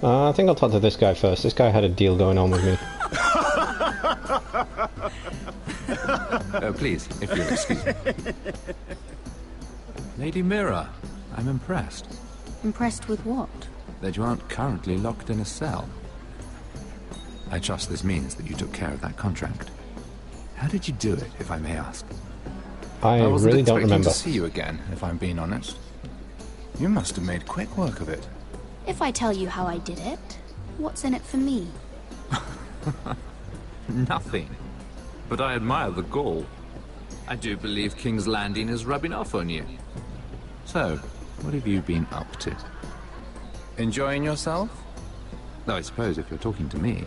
I think I'll talk to this guy first. This guy had a deal going on with me. Please, if you'll excuse me. Lady Mira, I'm impressed. Impressed with what? That you aren't currently locked in a cell. I trust this means that you took care of that contract. How did you do it, if I may ask? I really don't remember. To see you again, if I'm being honest. You must have made quick work of it. If I tell you how I did it, what's in it for me? Nothing. But I admire the gall. I do believe King's Landing is rubbing off on you. So, what have you been up to? Enjoying yourself? Though I suppose if you're talking to me,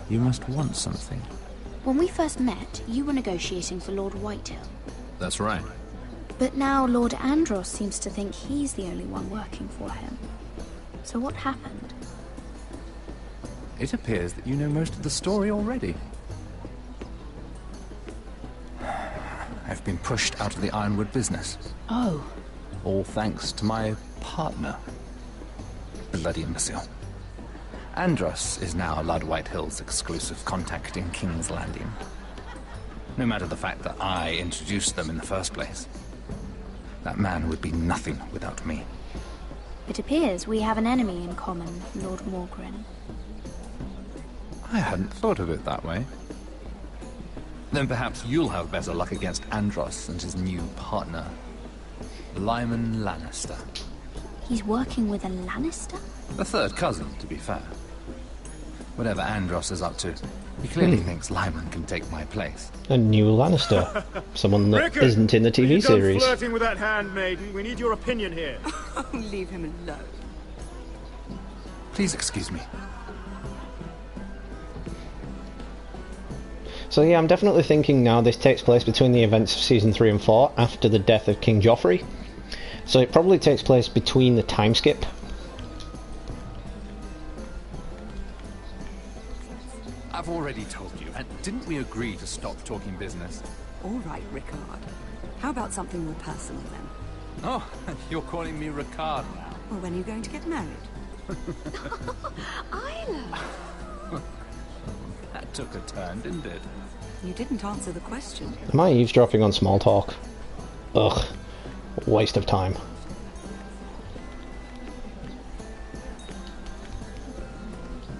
you must want something. When we first met, you were negotiating for Lord Whitehill. That's right. But now Lord Andros seems to think he's the only one working for him. So what happened? It appears that you know most of the story already. I've been pushed out of the ironwood business. Oh. All thanks to my partner. Bloody imbecile. Andros is now Lord Whitehill's exclusive contact in King's Landing. No matter the fact that I introduced them in the first place. That man would be nothing without me. It appears we have an enemy in common, Lord Morgren. I hadn't thought of it that way. Then perhaps you'll have better luck against Andros and his new partner, Lyman Lannister. He's working with a Lannister? A third cousin, to be fair. Whatever Andros is up to, he clearly thinks Lyman can take my place. A new Lannister. Someone that isn't in the TV series. Done flirting with that handmaiden. We need your opinion here. Leave him alone. Please excuse me. So yeah, I'm definitely thinking now this takes place between the events of Season 3 and 4, after the death of King Joffrey. So it probably takes place between the time skip. I've already told you, and didn't we agree to stop talking business? All right, Rickard. How about something more personal then? Oh, you're calling me Rickard now. Well, when are you going to get married? Isla! That took a turn, didn't it? You didn't answer the question. Am I eavesdropping on small talk? Ugh. Waste of time.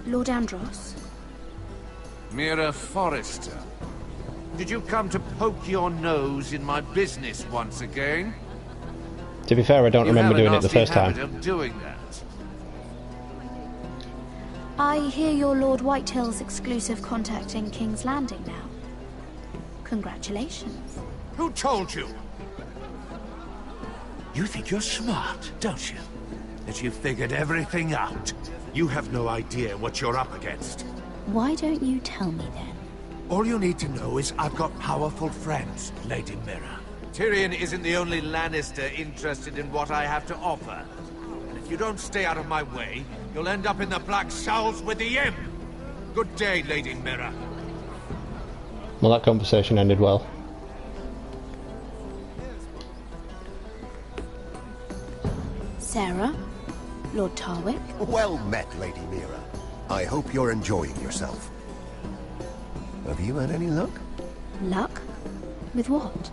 Lord Andros? Mira Forrester, did you come to poke your nose in my business once again? To be fair, I don't remember doing it the first time. Of doing that. I hear you're Lord Whitehill's exclusive contact in King's Landing now. Congratulations. Who told you? You think you're smart, don't you? That you've figured everything out. You have no idea what you're up against. Why don't you tell me then? All you need to know is I've got powerful friends, Lady Mira. Tyrion isn't the only Lannister interested in what I have to offer. And If you don't stay out of my way, you'll end up in the Black Showls with the Imp. Good day, Lady Mira. Well, that conversation ended well. Sarah? Lord Tarwick? Well met, Lady Mira. I hope you're enjoying yourself. Have you had any luck? Luck? With what?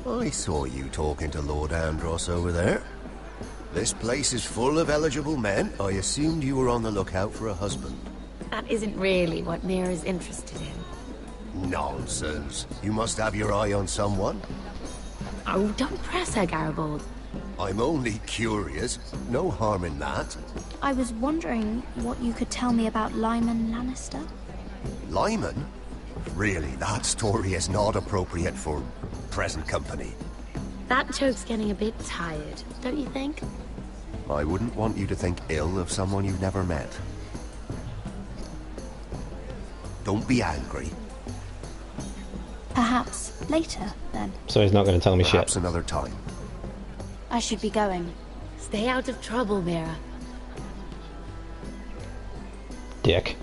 I saw you talking to Lord Andros over there. This place is full of eligible men. I assumed you were on the lookout for a husband. That isn't really what Mira's interested in. Nonsense. You must have your eye on someone. Oh, don't press her, Garibaldi. I'm only curious. No harm in that. I was wondering what you could tell me about Lyman Lannister? Lyman? Really, that story is not appropriate for present company. That joke's getting a bit tired, don't you think? I wouldn't want you to think ill of someone you've never met. Don't be angry. Perhaps later, then. So he's not going to tell me Perhaps shit. another time. I should be going. Stay out of trouble, Mira. Dick.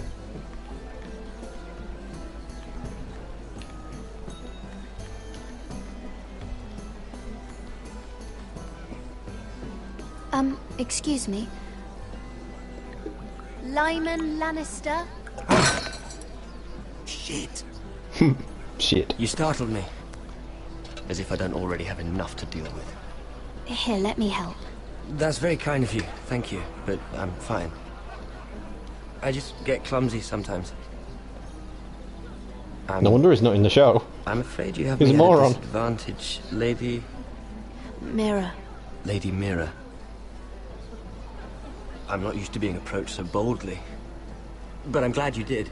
Excuse me. Lyman Lannister? Shit. Shit. You startled me. As if I don't already have enough to deal with. Here, let me help. That's very kind of you, thank you, but I'm fine. I just get clumsy sometimes. No wonder he's not in the show. I'm afraid you have He's me a at a moron. disadvantage, Lady... Mira. Lady Mira. I'm not used to being approached so boldly. But I'm glad you did.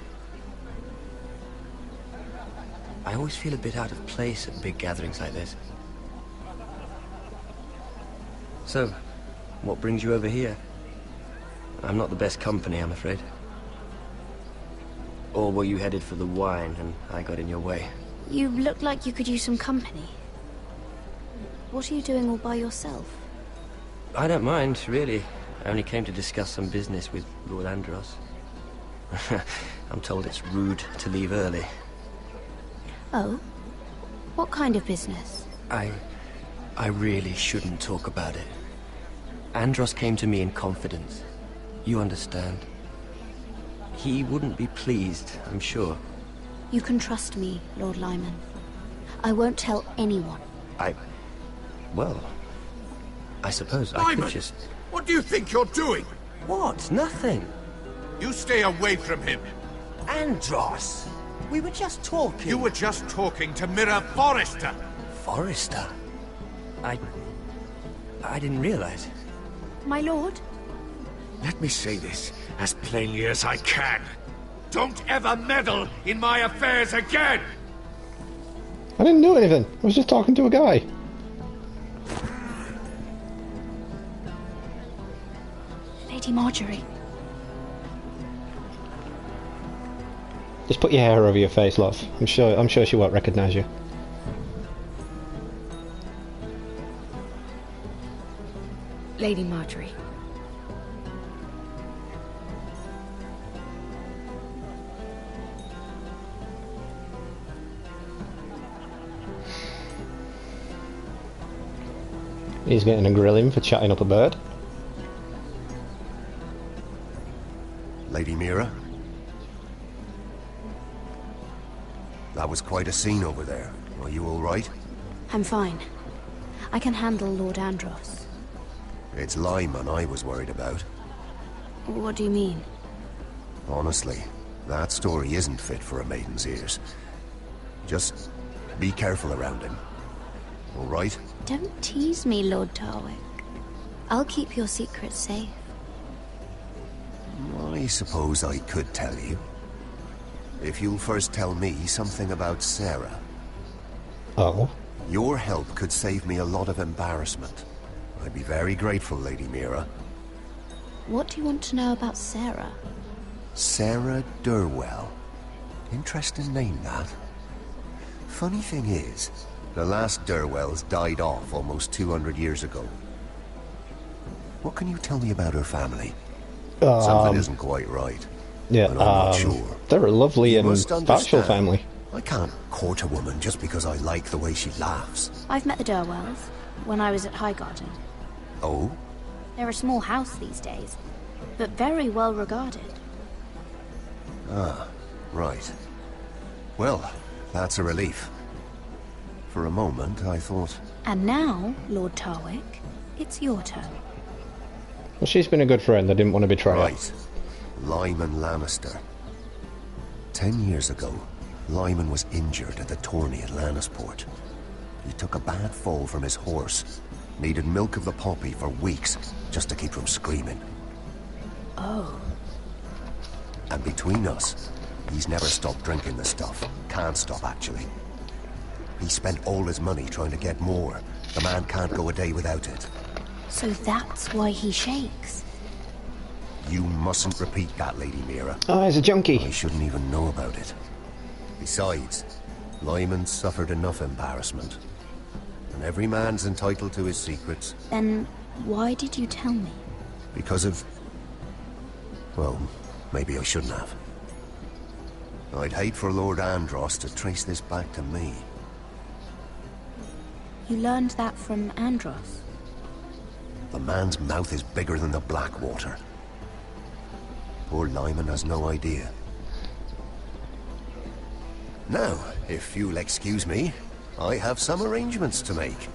I always feel a bit out of place at big gatherings like this. So, what brings you over here? I'm not the best company, I'm afraid. Or were you headed for the wine and I got in your way? You look like you could use some company. What are you doing all by yourself? I don't mind, really. I only came to discuss some business with Lord Andros. I'm told it's rude to leave early. Oh? What kind of business? I really shouldn't talk about it. Andros came to me in confidence. You understand. He wouldn't be pleased, I'm sure. You can trust me, Lord Lyman. I won't tell anyone. Well, I suppose I Lyman, could just... what do you think you're doing? What? Nothing. You stay away from him. Andros! We were just talking. You were just talking to Mira Forrester. Forrester? I didn't realize. My lord? Let me say this as plainly as I can. Don't ever meddle in my affairs again! I didn't do anything. I was just talking to a guy. Lady Marjorie. Just put your hair over your face, love. I'm sure she won't recognise you. Lady Marjorie. He's getting a grilling for chatting up a bird. Lady Mira? That was quite a scene over there. Are you all right? I'm fine. I can handle Lord Andros. It's Lyman I was worried about. What do you mean? Honestly, that story isn't fit for a maiden's ears. Just be careful around him. All right? Don't tease me, Lord Tarwick. I'll keep your secret safe. I suppose I could tell you. If you'll first tell me something about Sarah. Oh? Your help could save me a lot of embarrassment. I'd be very grateful, Lady Mira. What do you want to know about Sarah? Sarah Durwell. Interesting name, that. Funny thing is, the last Durwells died off almost 200 years ago. What can you tell me about her family? Something isn't quite right. Yeah, but I'm not sure. They're a lovely You and must factual understand, family. I can't court a woman just because I like the way she laughs. I've met the Durwells when I was at Highgarden. Oh? They're a small house these days, but very well regarded. Ah, right. Well, that's a relief. For a moment, I thought... And now, Lord Tarwick, it's your turn. Well, she's been a good friend. I didn't want to betray her. Right. Lyman Lannister. 10 years ago, Lyman was injured at the tourney at Lannisport. He took a bad fall from his horse. Needed milk of the poppy for weeks, just to keep from screaming. Oh. And between us, he's never stopped drinking the stuff. Can't stop, actually. He spent all his money trying to get more. The man can't go a day without it. So that's why he shakes. You mustn't repeat that, Lady Mira. Oh, he's a junkie. I shouldn't even know about it. Besides, Lyman suffered enough embarrassment. And every man's entitled to his secrets. Then why did you tell me? Because of... well, maybe I shouldn't have. I'd hate for Lord Andros to trace this back to me. You learned that from Andros? The man's mouth is bigger than the Blackwater. Poor Lyman has no idea. Now, if you'll excuse me, I have some arrangements to make.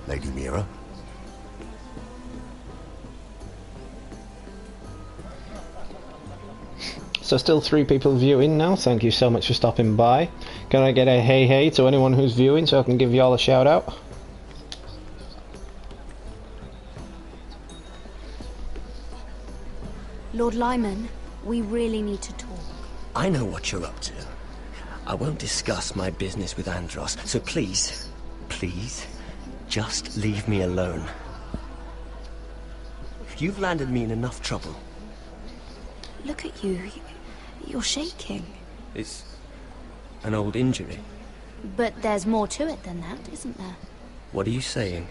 Lady Mira? So still 3 people viewing now. Thank you so much for stopping by. Can I get a hey hey to anyone who's viewing so I can give you all a shout out? Lord Lyman, we really need to talk. I know what you're up to. I won't discuss my business with Andros, so please, just leave me alone. You've landed me in enough trouble. Look at you. You're shaking. It's an old injury. But there's more to it than that, isn't there? What are you saying?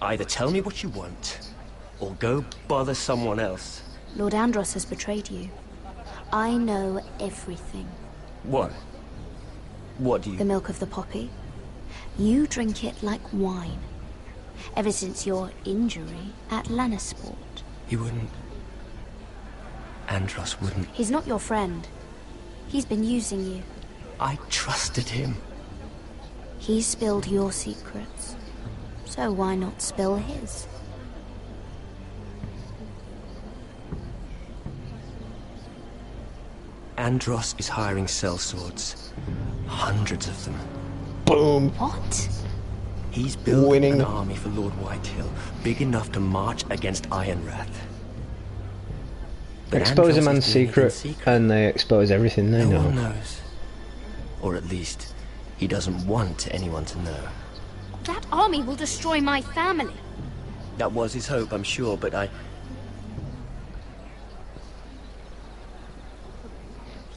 Either tell me what you want, or go bother someone else. Lord Andros has betrayed you. I know everything. What? What do you... The milk of the poppy. You drink it like wine. Ever since your injury at Lannisport. He wouldn't... Andros wouldn't... He's not your friend. He's been using you. I trusted him. He spilled your secrets. So why not spill his? Andros is hiring sellswords. Hundreds of them. Boom. What? He's building an army for Lord Whitehill, big enough to march against Ironrath. But Expose a Andros man's is doing it in secret, and they expose everything they know. No one knows. Or at least, he doesn't want anyone to know. That army will destroy my family. That was his hope, I'm sure, but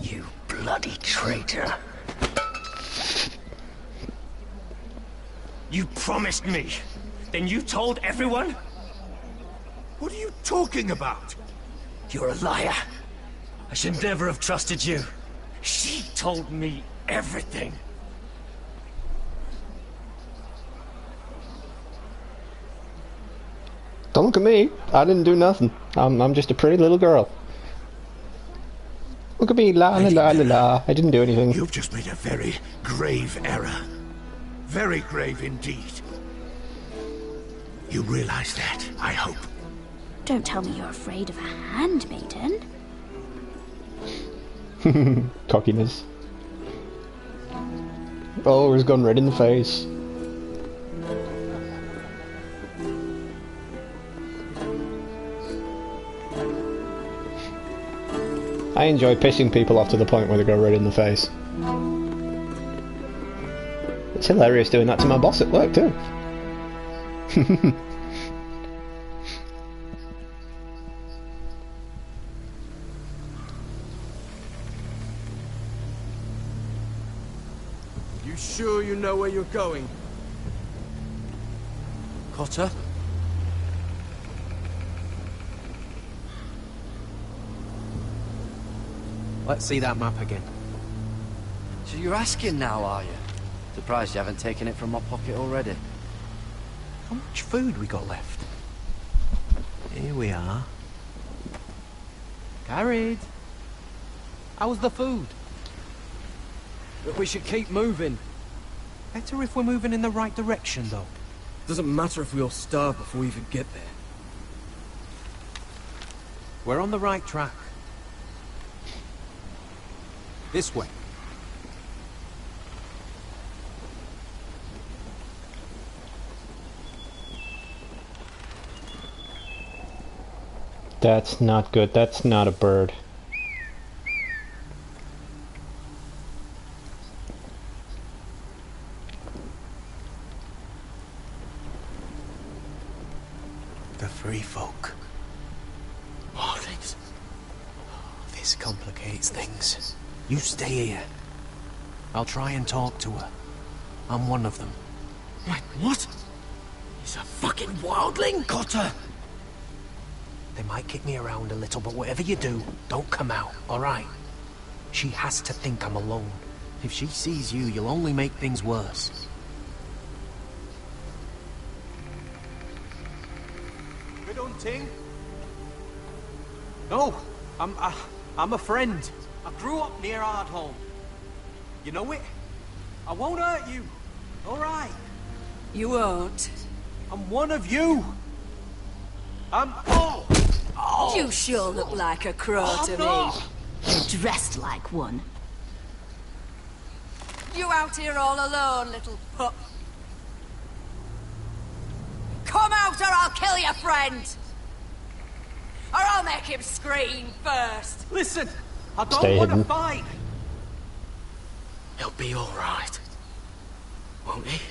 You bloody traitor. You promised me. Then you told everyone? What are you talking about? You're a liar. I should never have trusted you. She told me everything. Don't look at me. I didn't do nothing. I'm just a pretty little girl. Look at me, la la la la la. I didn't do anything. You've just made a very grave error. Very grave indeed. You realize that, I hope. Don't tell me you're afraid of a handmaiden. Cockiness. Oh, he's gone red in the face. I enjoy pissing people off to the point where they go red in the face. It's hilarious doing that to my boss at work too. You sure you know where you're going? Cutter. Let's see that map again. So you're asking now, are you? Surprised you haven't taken it from my pocket already. How much food we got left? Here we are. Carried. How's the food? But we should keep moving. Better if we're moving in the right direction, though. Doesn't matter if we all starve before we even get there. We're on the right track. This way. That's not good. That's not a bird. The free folk. Marlings. This complicates things. You stay here. I'll try and talk to her. I'm one of them. Wait, what? He's a fucking wildling, Cotter! They might kick me around a little, but whatever you do, don't come out, alright? She has to think I'm alone. If she sees you, you'll only make things worse. Good hunting? No, I'm a friend. I grew up near Ardholm. You know it? I won't hurt you, alright? You won't. I'm one of you. Oh! You sure look like a crow to me. You're dressed like one. You out here all alone, little pup? Come out or I'll kill your friend! Or I'll make him scream first! Listen, I Stay don't want to hidden. fight! He'll be alright. Won't he?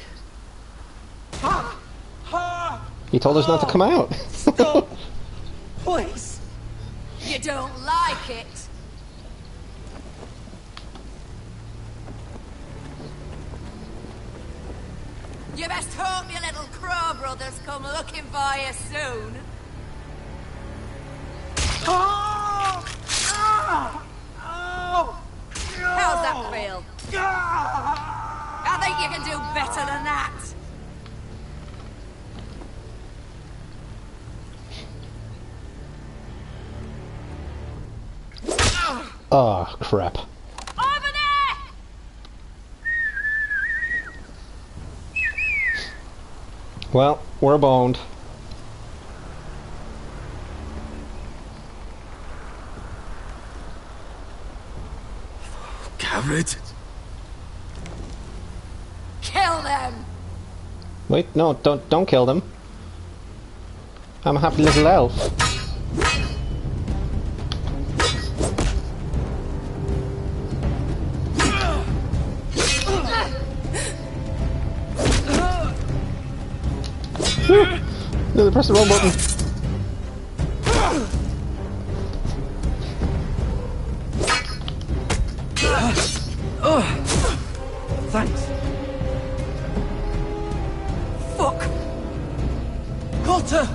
He told us not to come out. Stop! Please! You don't like it? You best hope your little crow brothers come looking for you soon. Oh! Ah! Oh! How's that feel? I think you can do better than that. Oh, crap. Over there! Well, we're boned. Carried. Kill them! Wait, no, don't kill them. I'm a happy little elf. No, they pressed the wrong button. Thanks. Fuck! Cotter!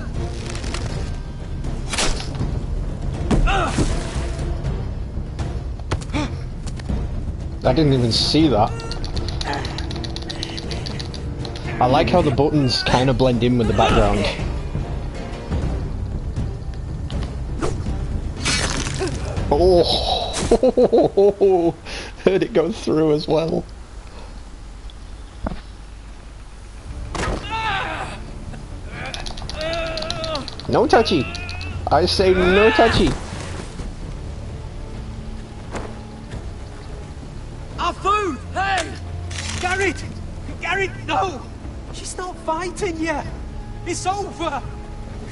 I didn't even see that. I like how the buttons kind of blend in with the background. Oh, heard it go through as well. No touchy. I say no touchy. Our food! Hey! Garrett! Garrett, no! She's not fighting yet! It's over!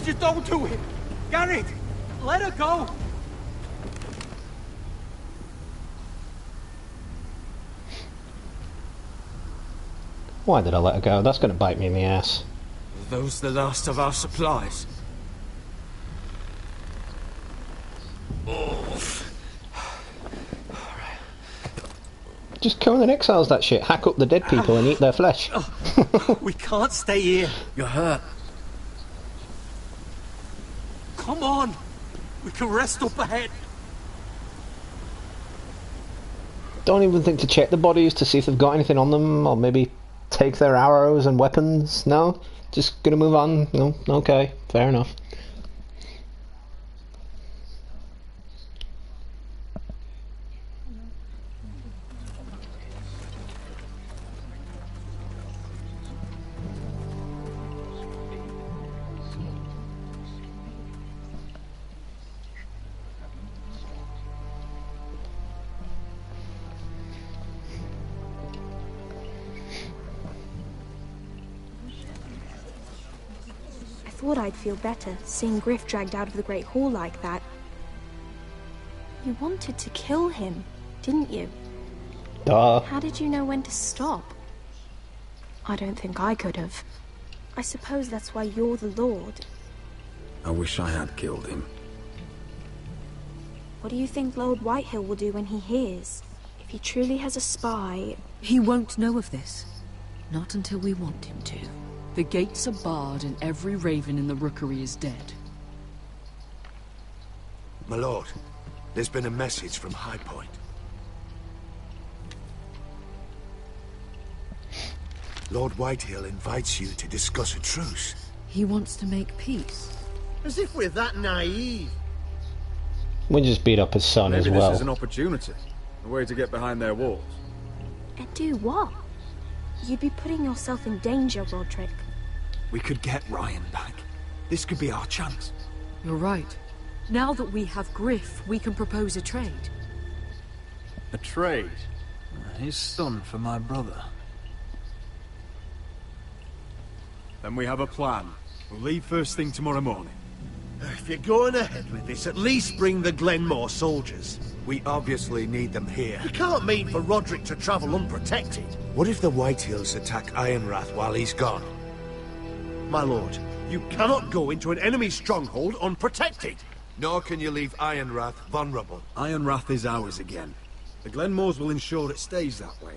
Just don't do it! Garrett! Let her go! Why did I let her go? That's going to bite me in the ass. Are those the last of our supplies? Just Conan exiles that shit, hack up the dead people and eat their flesh. We can't stay here. You're hurt. Come on! We can rest up ahead. Don't even think to check the bodies to see if they've got anything on them, or maybe take their arrows and weapons. No? Just gonna move on? No? Okay, fair enough. I thought I'd feel better seeing Griff dragged out of the Great Hall like that. You wanted to kill him, didn't you? Duh. How did you know when to stop? I don't think I could have. I suppose that's why you're the Lord. I wish I had killed him. What do you think Lord Whitehill will do when he hears? If he truly has a spy... He won't know of this. Not until we want him to. The gates are barred and every raven in the rookery is dead. My lord, there's been a message from High Point. Lord Whitehill invites you to discuss a truce. He wants to make peace. As if we're that naive. We just beat up his son as well. Maybe this is an opportunity. A way to get behind their walls. And do what? You'd be putting yourself in danger, Roderick. We could get Ryan back. This could be our chance. You're right. Now that we have Griff, we can propose a trade. A trade? His son for my brother. Then we have a plan. We'll leave first thing tomorrow morning. If you're going ahead with this, at least bring the Glenmore soldiers. We obviously need them here. You can't mean for Roderick to travel unprotected. What if the Whitehills attack Ironrath while he's gone? My lord, you cannot go into an enemy stronghold unprotected. Nor can you leave Ironrath vulnerable. Ironrath is ours again. The Glenmores will ensure it stays that way.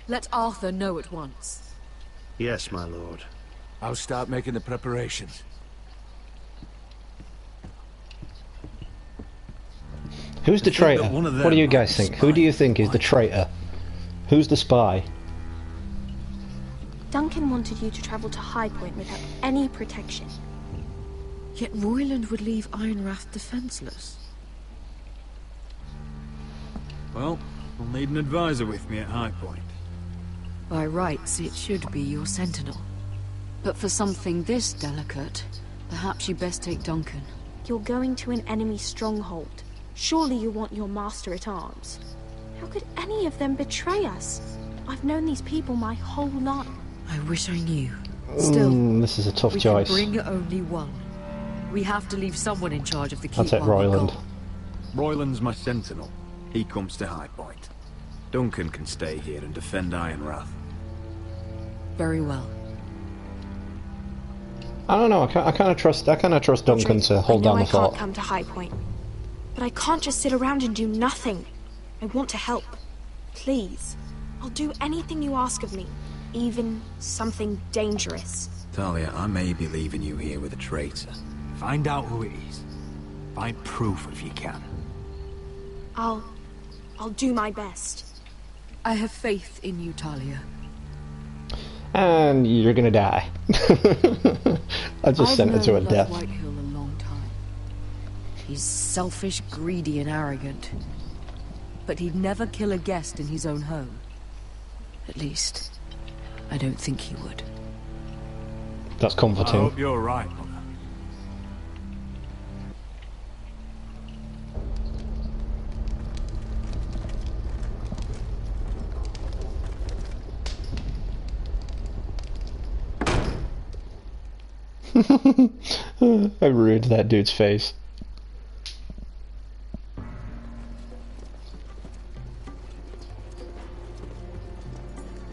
Let Arthur know at once. Yes, my lord. I'll start making the preparations. Who's the traitor? What do you guys think? Who do you think is the traitor? Who's the spy? Duncan wanted you to travel to High Point without any protection. Yet Royland would leave Ironrath defenseless. Well, we'll need an advisor with me at High Point. By rights, it should be your sentinel. But for something this delicate, perhaps you best take Duncan. You're going to an enemy stronghold. Surely you want your master-at-arms. How could any of them betray us? I've known these people my whole life. I wish I knew. Still, this is a tough choice. We can bring only one. We have to leave someone in charge of the keep. That's it, Royland. Royland's my sentinel. He comes to High Point. Duncan can stay here and defend Ironrath. Very well. I don't know. I kind of trust Duncan to hold down the fort. I can't come to High Point, but I can't just sit around and do nothing. I want to help. Please, I'll do anything you ask of me, even something dangerous. Talia, I may be leaving you here with a traitor. Find out who it is. Find proof if you can. I'll do my best. I have faith in you, Talia. And you're gonna die. I just sent her to a death. I've known Whitehill a long time. He's selfish, greedy, and arrogant. But he'd never kill a guest in his own home. At least, I don't think he would. That's comforting. I hope you're right, Mother. I ruined that dude's face.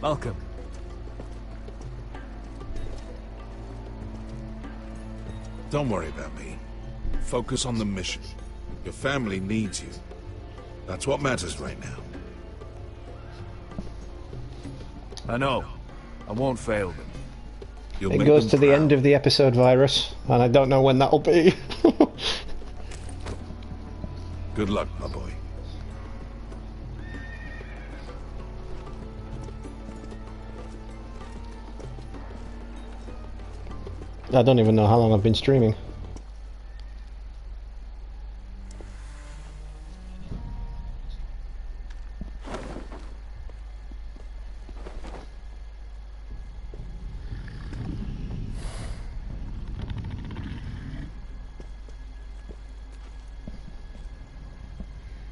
Welcome. Don't worry about me. Focus on the mission. Your family needs you. That's what matters right now. I know. I won't fail them. It goes to the end of the episode, Virus, and I don't know when that'll be. Good luck, my boy. I don't even know how long I've been streaming.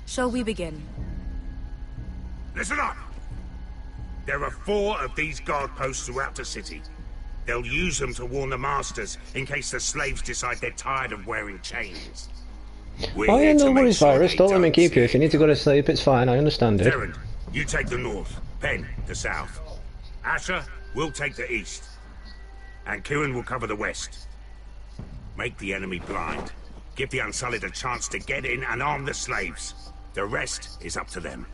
Shall we begin? Listen up! There are 4 of these guard posts throughout the city. They'll use them to warn the masters in case the slaves decide they're tired of wearing chains. Oh yeah, no worries, Virus. Don't let me keep you. If you need to go to sleep, it's fine. I understand it. Terran, you take the north. Pen, the south. Asher, we'll take the east. And Kieran will cover the west. Make the enemy blind. Give the Unsullied a chance to get in and arm the slaves. The rest is up to them.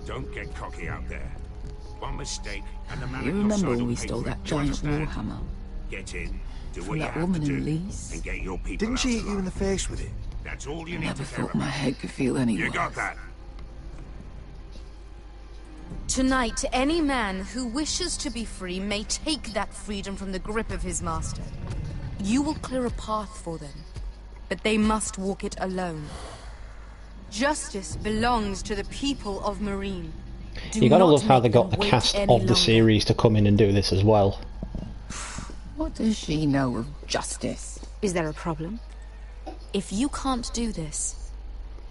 Don't get cocky out there. One mistake, and the man You remember when we stole that giant warhammer? Get in, do From what you that have woman to in do, Lee's? and get your people Didn't out she hit alive. you in the face with it? That's all you need Never to care thought my about. head could feel any You worse. got that? Tonight, any man who wishes to be free may take that freedom from the grip of his master. You will clear a path for them, but they must walk it alone. Justice belongs to the people of Marine. Do You gotta not love how they make got them the wait cast any of the longer. series to come in and do this as well. What does she know of justice? Is there a problem? If you can't do this,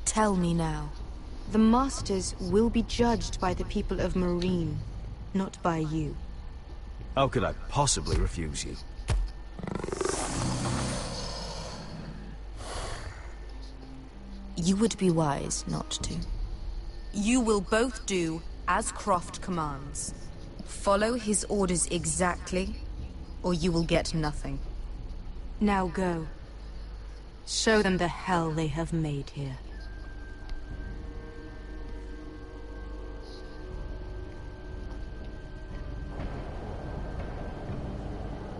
tell me now. The Masters will be judged by the people of Marine, not by you. How could I possibly refuse you? You would be wise not to. You will both do as Croft commands. Follow his orders exactly, or you will get nothing. Now go. Show them the hell they have made here.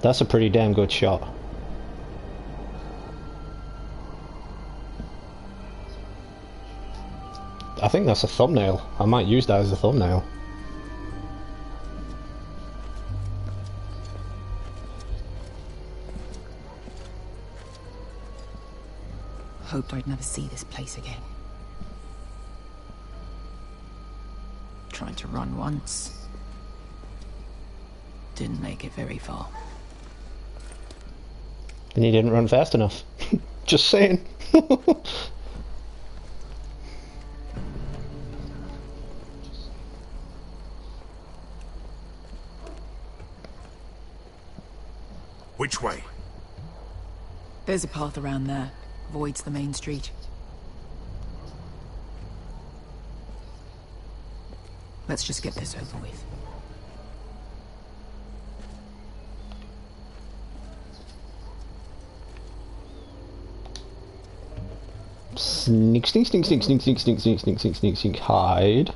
That's a pretty damn good shot. I think that's a thumbnail. I might use that as a thumbnail. Hoped I'd never see this place again. Tried to run once. Didn't make it very far. And you didn't run fast enough. Just saying. Which way? There's a path around there. Avoids the main street. Let's just get this over with. Sneak, sneak, sneak, sneak, sneak, sneak, sneak, sneak, sneak, sneak, sneak, sneak, hide.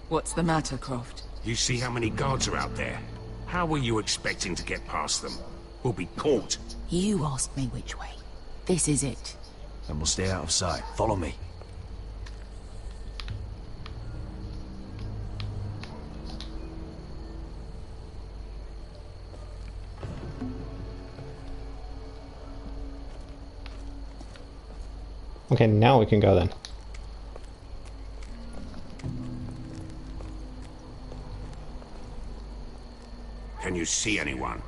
What's the matter, Croft? You see how many guards are out there? How were you expecting to get past them? We'll be caught. You asked me which way. This is it. Then we'll stay out of sight. Follow me. Okay, now we can go then. Can you see anyone?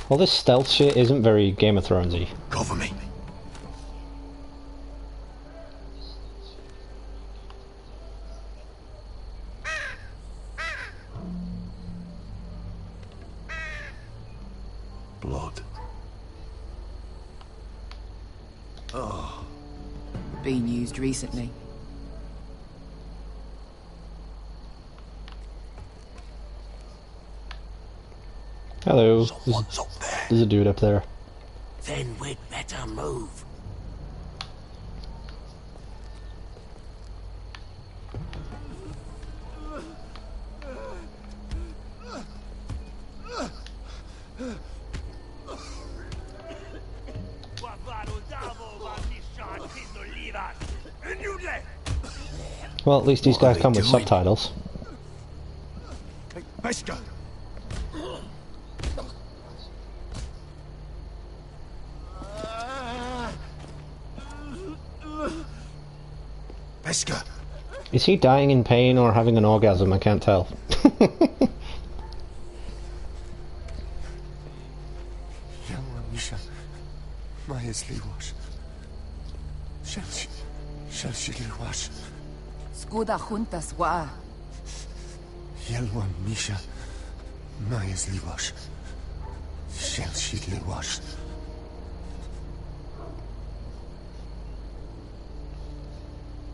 Well, this stealth shit isn't very Game of Thronesy. Cover me. Blood. Oh. Been used recently. Hello. There's a dude up there. Then we'd better move. Well, at least these guys come with subtitles. Beskha! Beskha! Is he dying in pain or having an orgasm? I can't tell. Misha, Maya's Liwash. Shelshi Liwash. Skuda juntas wa. Yelwan Misha, Maya's Liwash. Shelshi Liwash.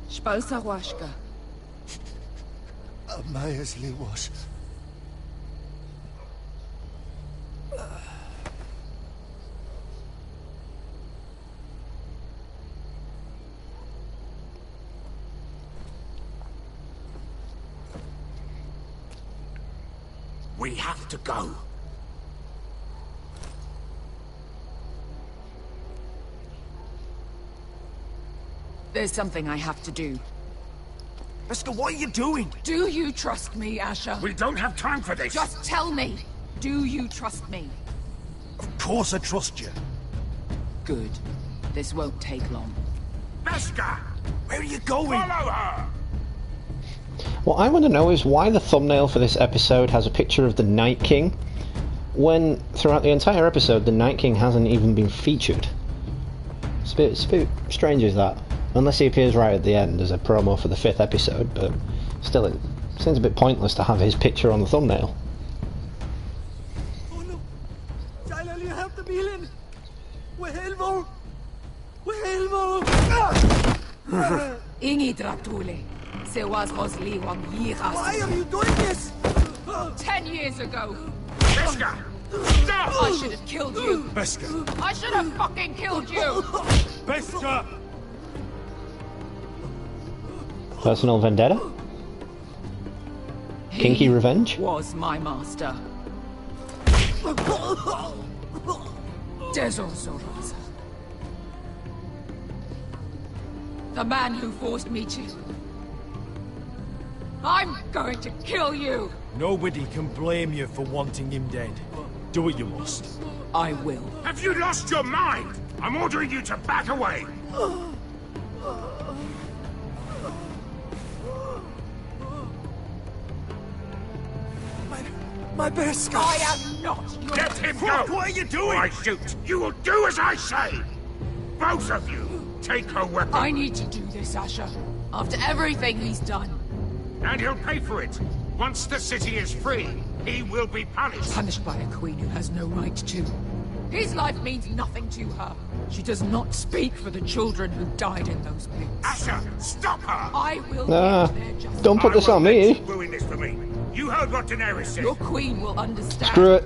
Spalsa washka. Maya's Liwash. We have to go. There's something I have to do. Beskha, what are you doing? Do you trust me, Asher? We don't have time for this. Just tell me. Do you trust me? Of course I trust you. Good. This won't take long. Beskha! Where are you going? Follow her! What I want to know is why the thumbnail for this episode has a picture of the Night King, when throughout the entire episode the Night King hasn't even been featured. It's a bit strange as that. Unless he appears right at the end as a promo for the 5th episode, but still it seems a bit pointless to have his picture on the thumbnail. Oh no! Tyler, you help the Milan! We're Helvo! We're Helvo! Ingi Dratule. Se was liwang yiras. Why are you doing this? 10 years ago. Beskha! Stop! I should have killed you. Beskha! I should have fucking killed you. Beskha! Personal vendetta? Kinky revenge? Was my master. Desor Zoraza. The man who forced me to... I'm going to kill you! Nobody can blame you for wanting him dead. Do what you must. I will. Have you lost your mind? I'm ordering you to back away! My Beskha! I am not your... Let him go! What are you doing? Or I shoot! You will do as I say! Both of you, take her weapon. I need to do this, Asher. After everything he's done. And he'll pay for it. Once the city is free, he will be punished. Punished by a queen who has no right to. His life means nothing to her. She does not speak for the children who died in those pits. Asher, stop her! I will Nah, get their justice. don't put this on Let me. you ruin this for me. You heard what Daenerys said. Your queen will understand. Screw it.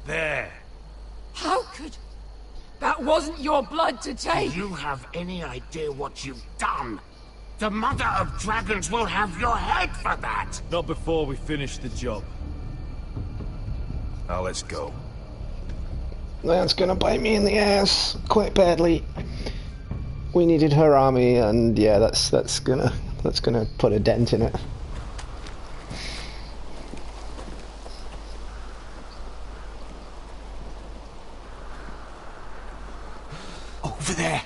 There. How could... That wasn't your blood to take. Do you have any idea what you've done? The Mother of Dragons will have your head for that! Not before we finish the job. Now let's go. That's gonna bite me in the ass quite badly. We needed her army, and yeah, that's gonna put a dent in it. Over there!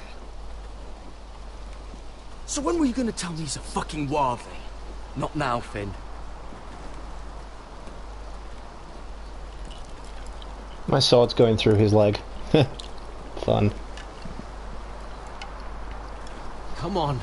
So when were you gonna tell me he's a fucking wildling? Not now, Finn. My sword's going through his leg. Fun. Come on.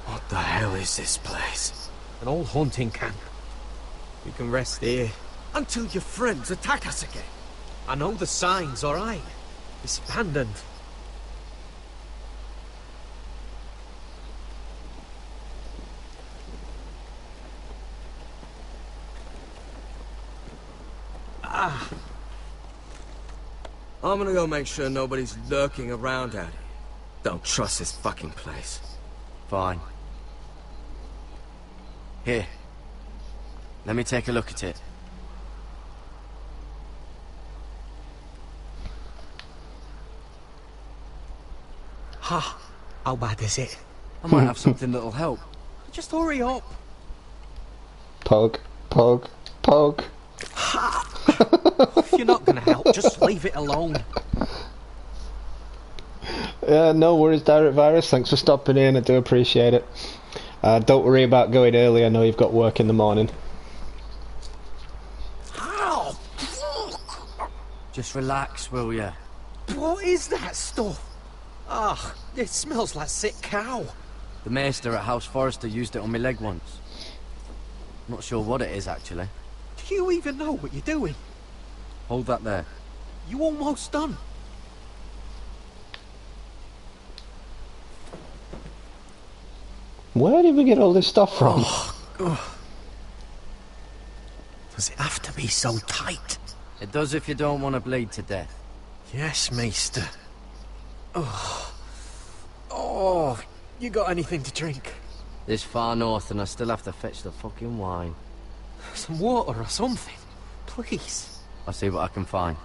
What the hell is this place? An old hunting camp. You can rest here. Until your friends attack us again. I know the signs, alright? It's abandoned. I'm gonna go make sure nobody's lurking around out here. Don't trust this fucking place. Fine. Here. Let me take a look at it. Ha! How bad is it? I might have something that'll help. Just hurry up. Poke, poke, poke. If you're not gonna help, just leave it alone. No worries, Direct Virus. Thanks for stopping in. I do appreciate it. Don't worry about going early. I know you've got work in the morning. Ow! Just relax, will ya? What is that stuff? Ah, it smells like sick cow. The maester at House Forrester used it on my leg once. Not sure what it is, actually. Do you even know what you're doing? Hold that there. You almost done. Where did we get all this stuff from? Does it have to be so tight? It does if you don't want to bleed to death. Yes, Maester. Oh, you got anything to drink? This far north and I still have to fetch the fucking wine. Some water or something, please. I'll see what I can find.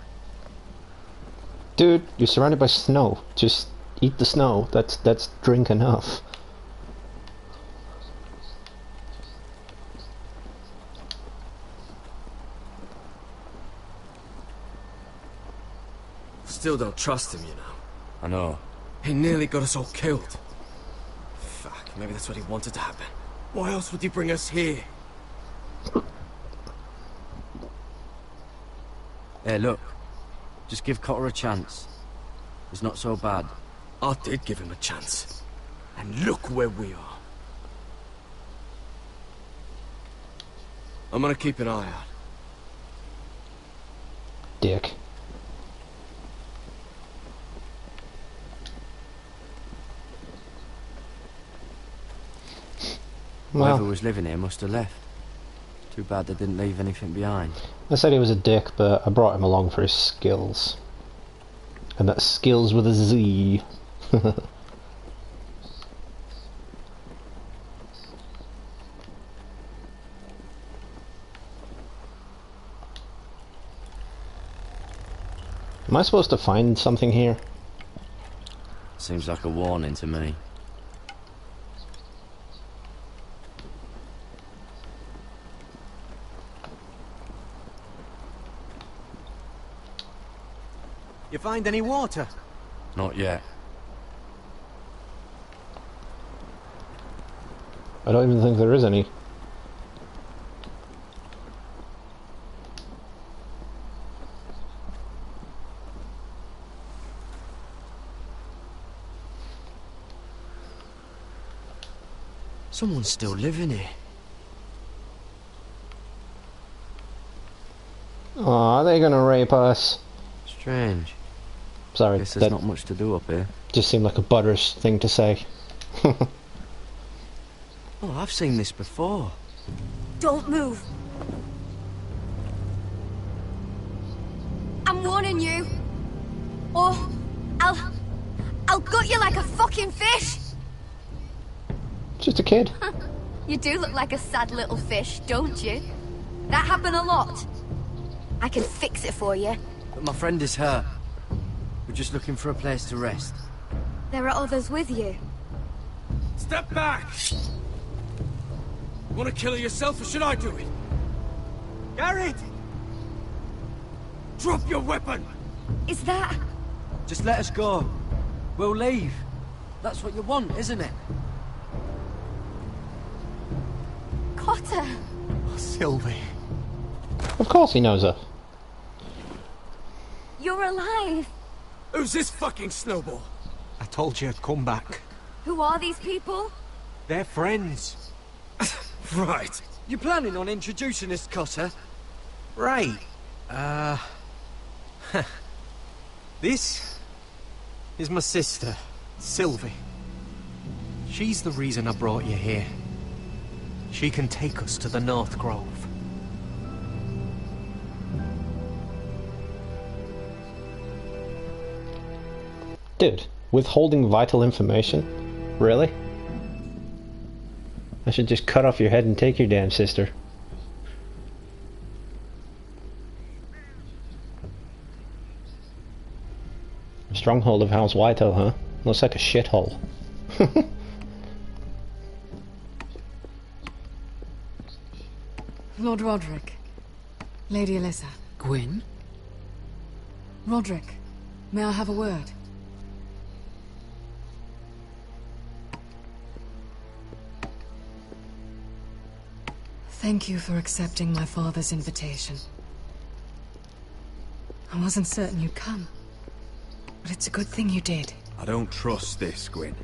Dude, you're surrounded by snow. Just eat the snow. That's drink enough. Still don't trust him, you know. I know. He nearly got us all killed. Fuck, maybe that's what he wanted to happen. Why else would he bring us here? Hey, look. Just give Cotter a chance. He's not so bad. I did give him a chance. And look where we are. I'm gonna keep an eye out. Dick. Whoever was living here must have left. Too bad they didn't leave anything behind. I said he was a dick, but I brought him along for his skills. And that's skills with a Z. Am I supposed to find something here? Seems like a warning to me. You find any water? Not yet. I don't even think there is any. Someone's still living here. Aw, are they gonna rape us? Strange. Sorry, Guess there's not much to do up here. Just seemed like a butters thing to say. Oh, I've seen this before. Don't move. I'm warning you. Or I'll gut you like a fucking fish. Just a kid. You do look like a sad little fish, don't you? That happened a lot. I can fix it for you. But my friend is hurt. We're just looking for a place to rest. There are others with you. Step back! Want to kill her yourself, or should I do it? Garrett! Drop your weapon! Is that... Just let us go. We'll leave. That's what you want, isn't it? Cotter! Oh, Sylvie. Of course he knows her. You're alive! Who's this fucking snowball? I told you I'd come back. Who are these people? They're friends. Right. You planning on introducing us, Cotter? Right. This is my sister, Sylvie. She's the reason I brought you here. She can take us to the North Grove. Dude, withholding vital information? Really? I should just cut off your head and take your damn sister. Stronghold of House Whitehall, huh? Looks like a shithole. Lord Roderick. Lady Alyssa. Gwyn? Roderick, may I have a word? Thank you for accepting my father's invitation. I wasn't certain you'd come, but it's a good thing you did. I don't trust this, Gwyn.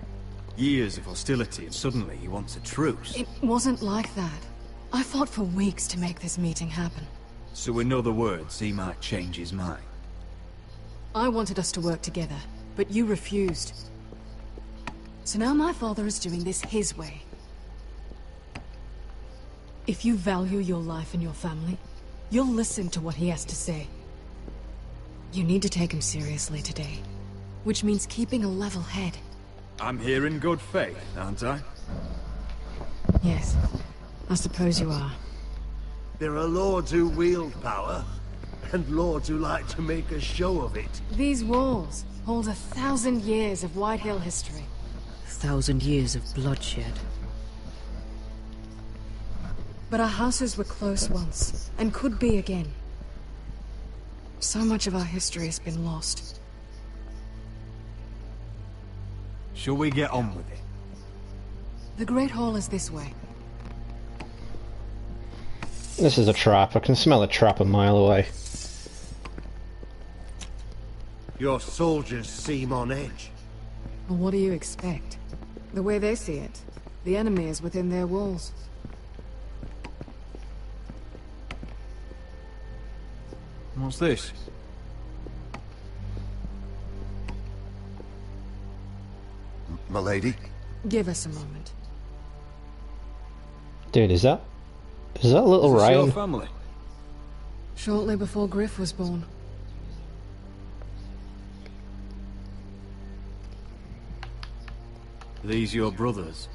Years of hostility, and suddenly he wants a truce. It wasn't like that. I fought for weeks to make this meeting happen. So in other words, he might change his mind. I wanted us to work together, but you refused. So now my father is doing this his way. If you value your life and your family, you'll listen to what he has to say. You need to take him seriously today, which means keeping a level head. I'm here in good faith, aren't I? Yes, I suppose you are. There are lords who wield power, and lords who like to make a show of it. These walls hold 1,000 years of Whitehill history. 1,000 years of bloodshed. But our houses were close once, and could be again. So much of our history has been lost. Shall we get on with it? The Great Hall is this way. This is a trap. I can smell a trap a mile away. Your soldiers seem on edge. Well, what do you expect? The way they see it, the enemy is within their walls. What's this? Milady? Give us a moment. Dude, is that little Is this your Ryan? family? Shortly before Griff was born. These your brothers?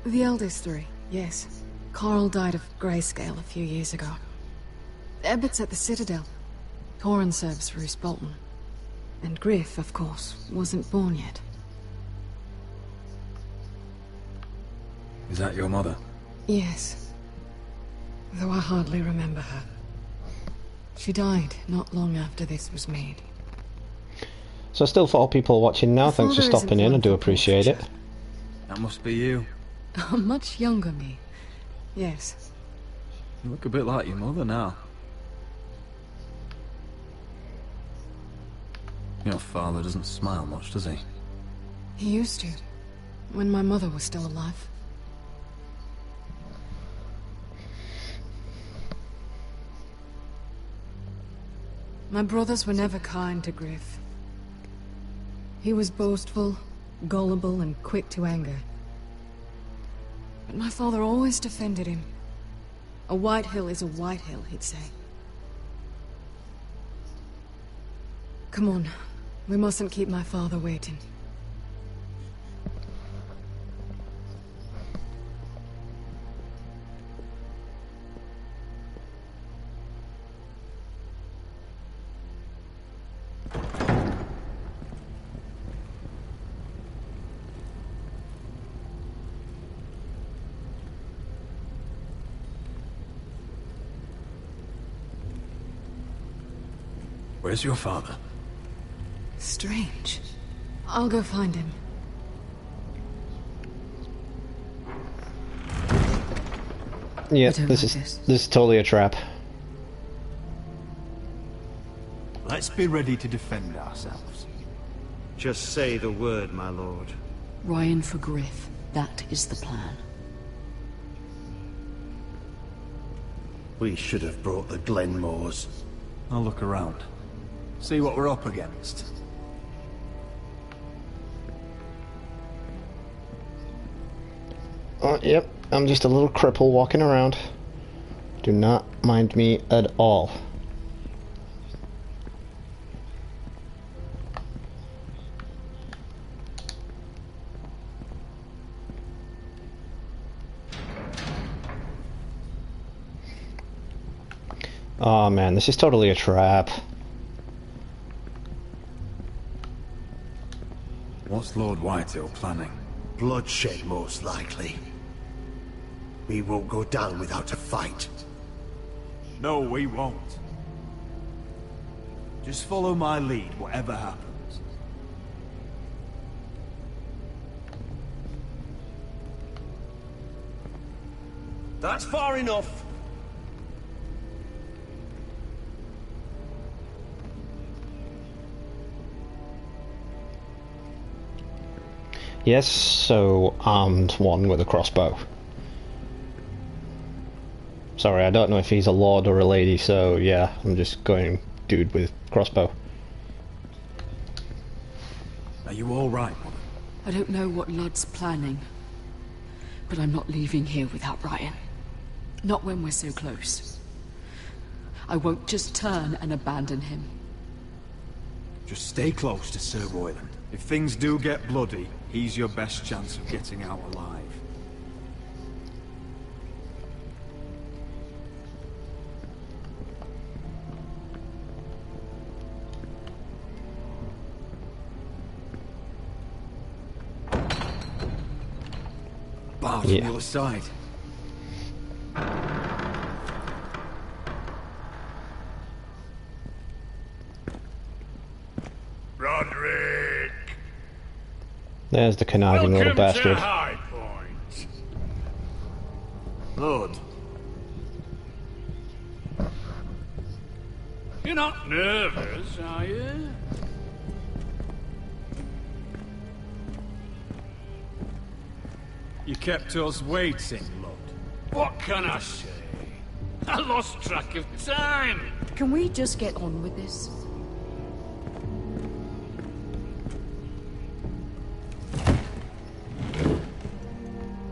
The eldest three, yes. Carl died of grayscale a few years ago. Ebbett's at the Citadel. Torrin serves for Roose Bolton. And Griff, of course, wasn't born yet. Is that your mother? Yes. Though I hardly remember her. She died not long after this was made. So still for all people watching now, thanks for father stopping isn't in. I one do for appreciate it. That must be you. A much younger me. Yes. You look a bit like your mother now. Your father doesn't smile much, does he? He used to. When my mother was still alive. My brothers were never kind to Griff. He was boastful, gullible, and quick to anger. But my father always defended him. A Whitehill is a Whitehill, he'd say. Come on. We mustn't keep my father waiting. Where's your father? Strange. I'll go find him. Yeah, I don't this like is totally a trap. Let's be ready to defend ourselves. Just say the word, my lord. Ryan for Griff. That is the plan. We should have brought the Glenmores. I'll look around. See what we're up against. Yep, I'm just a little cripple walking around. Do not mind me at all. Oh man, this is totally a trap. What's Lord Whitehill planning? Bloodshed, most likely. We won't go down without a fight. No, we won't. Just follow my lead, whatever happens. That's far enough. Yes, so armed one with a crossbow. Sorry, I don't know if he's a lord or a lady, so yeah, I'm just going dude with crossbow. Are you all right, woman? I don't know what Ludd's planning, but I'm not leaving here without Ryan. Not when we're so close. I won't just turn and abandon him. Just stay close to Sir Royland. If things do get bloody, he's your best chance of getting out alive. Bart from your side. Roderick! There's the conniving little bastard. To High Point. Lord. You're not nervous, are you? You kept us waiting, Lord. What can I say? I lost track of time. Can we just get on with this?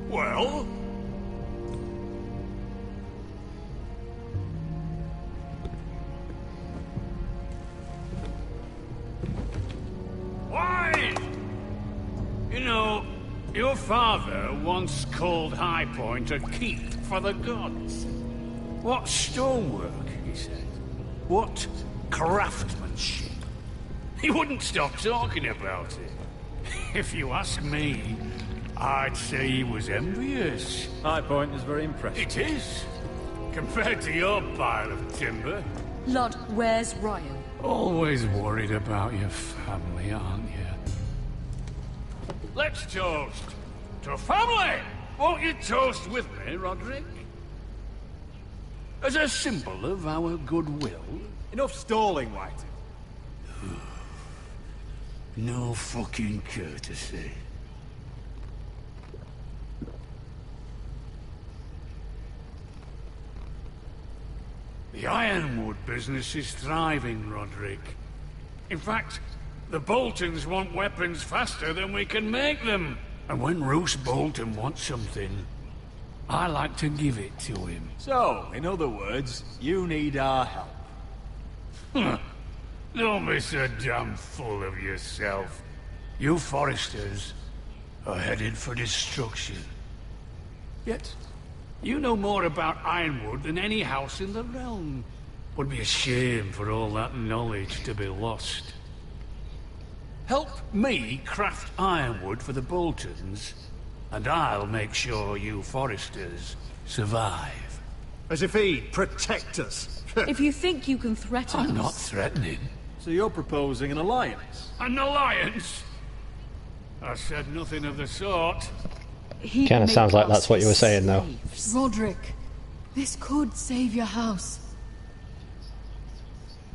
Well? Why? You know, your father once called High Point a keep for the gods. What stonework, he said. What craftsmanship. He wouldn't stop talking about it. If you ask me, I'd say he was envious. High Point is very impressive. It is. Compared to your pile of timber. Ludd, where's Ryan? Always worried about your family, aren't you? Let's toast to family! Won't you toast with me, Roderick? As a symbol of our goodwill. Enough stalling, White. No fucking courtesy. The Ironwood business is thriving, Roderick. In fact, the Boltons want weapons faster than we can make them. And when Roose Bolton wants something, I like to give it to him. So, in other words, you need our help. Don't be so damn full of yourself. You Foresters are headed for destruction. Yet, you know more about Ironwood than any house in the realm. Would be a shame for all that knowledge to be lost. Help me craft ironwood for the Boltons, and I'll make sure you Foresters survive. As if he'd protect us. If you think you can threaten us... I'm not threatening. So you're proposing an alliance? An alliance? I said nothing of the sort. Kind of sounds like that's what you were saying, though. Roderick, this could save your house.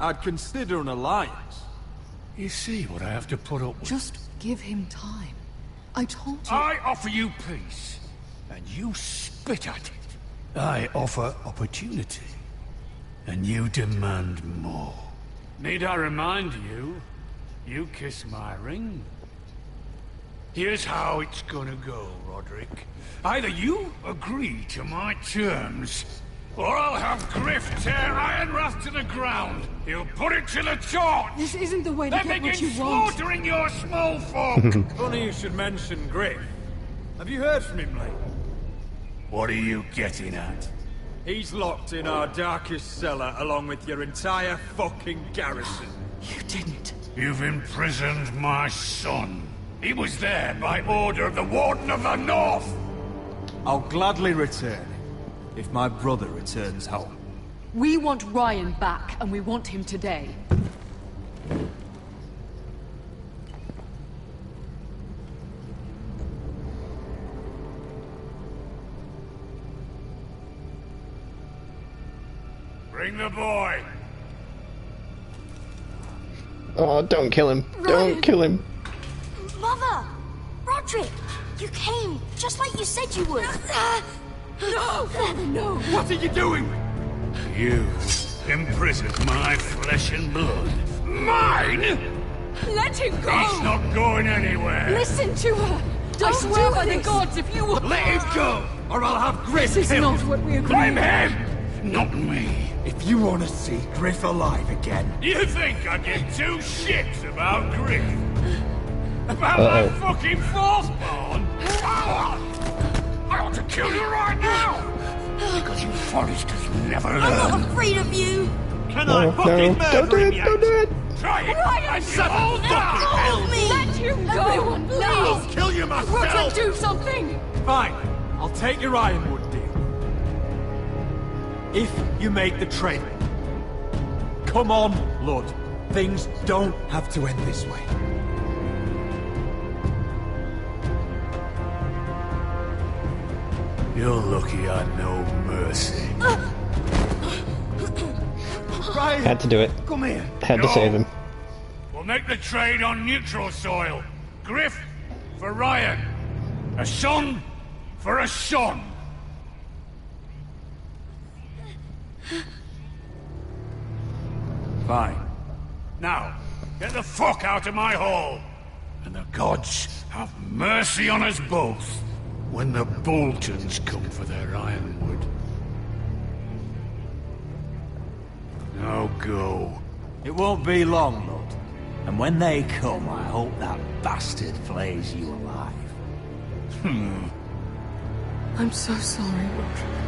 I'd consider an alliance. You see what I have to put up with? Just give him time. I told you... I offer you peace, and you spit at it. I offer opportunity, and you demand more. Need I remind you, you kiss my ring? Here's how it's gonna go, Roderick. Either you agree to my terms, or I'll have Griff tear Ironrath to the ground. He'll put it to the torch. This isn't the way to then get what begin you want. slaughtering your small folk. Funny you should mention Griff. Have you heard from him lately? What are you getting at? He's locked in our darkest cellar along with your entire fucking garrison. You didn't. You've imprisoned my son. He was there by order of the Warden of the North. I'll gladly return, if my brother returns home. We want Ryan back, and we want him today. Bring the boy. Oh, don't kill him. Ryan. Don't kill him. Mother! Roderick! You came, just like you said you would. No! No! What are you doing? You imprisoned my flesh and blood. Mine? Let him go! He's not going anywhere. Listen to her! I swear by the gods, if you... Let him go, or I'll have Griff This is killed. not what we agreed. Blame him, not me. If you want to see Griff alive again... You think I give two shits about Griff? About my fucking firstborn? I ought to kill you right now! Because you Foresters never learn. I'm not afraid of you! Can I fucking murder him yet? Don't do it! Try it! Ryan, shut all fucking hell! Let him go! Everyone, please! No! Kill you myself! Roderick, do something! Fine, I'll take your Ironwood deal. If you make the trade. Come on, Lord. Things don't have to end this way. You're lucky I know mercy. Ryan, Had to do it. come here. Had to save him. We'll make the trade on neutral soil. Griff for Ryan. A son for a son. Fine. Now, get the fuck out of my hall. And the gods have mercy on us both when the Boltons come for their ironwood. Now go. It won't be long, Lord. And when they come, I hope that bastard flays you alive. I'm so sorry, Roderick.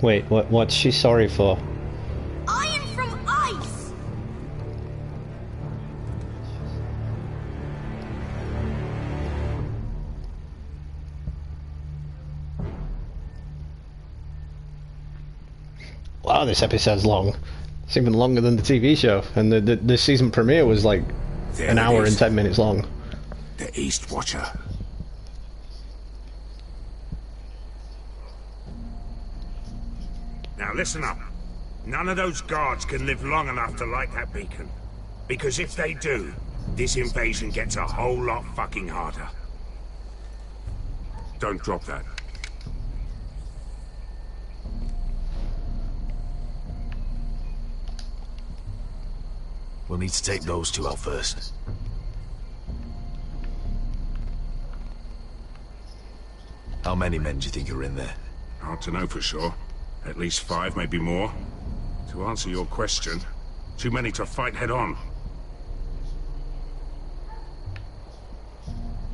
Wait, what's she sorry for? Iron from ice! Wow, this episode's long. It's even longer than the TV show, and the season premiere was like an hour and 10 minutes long. The East Watcher. Now listen up. None of those guards can live long enough to light that beacon. Because if they do, this invasion gets a whole lot fucking harder. Don't drop that. We'll need to take those two out first. How many men do you think are in there? Hard to know for sure. At least 5, maybe more. To answer your question, too many to fight head on.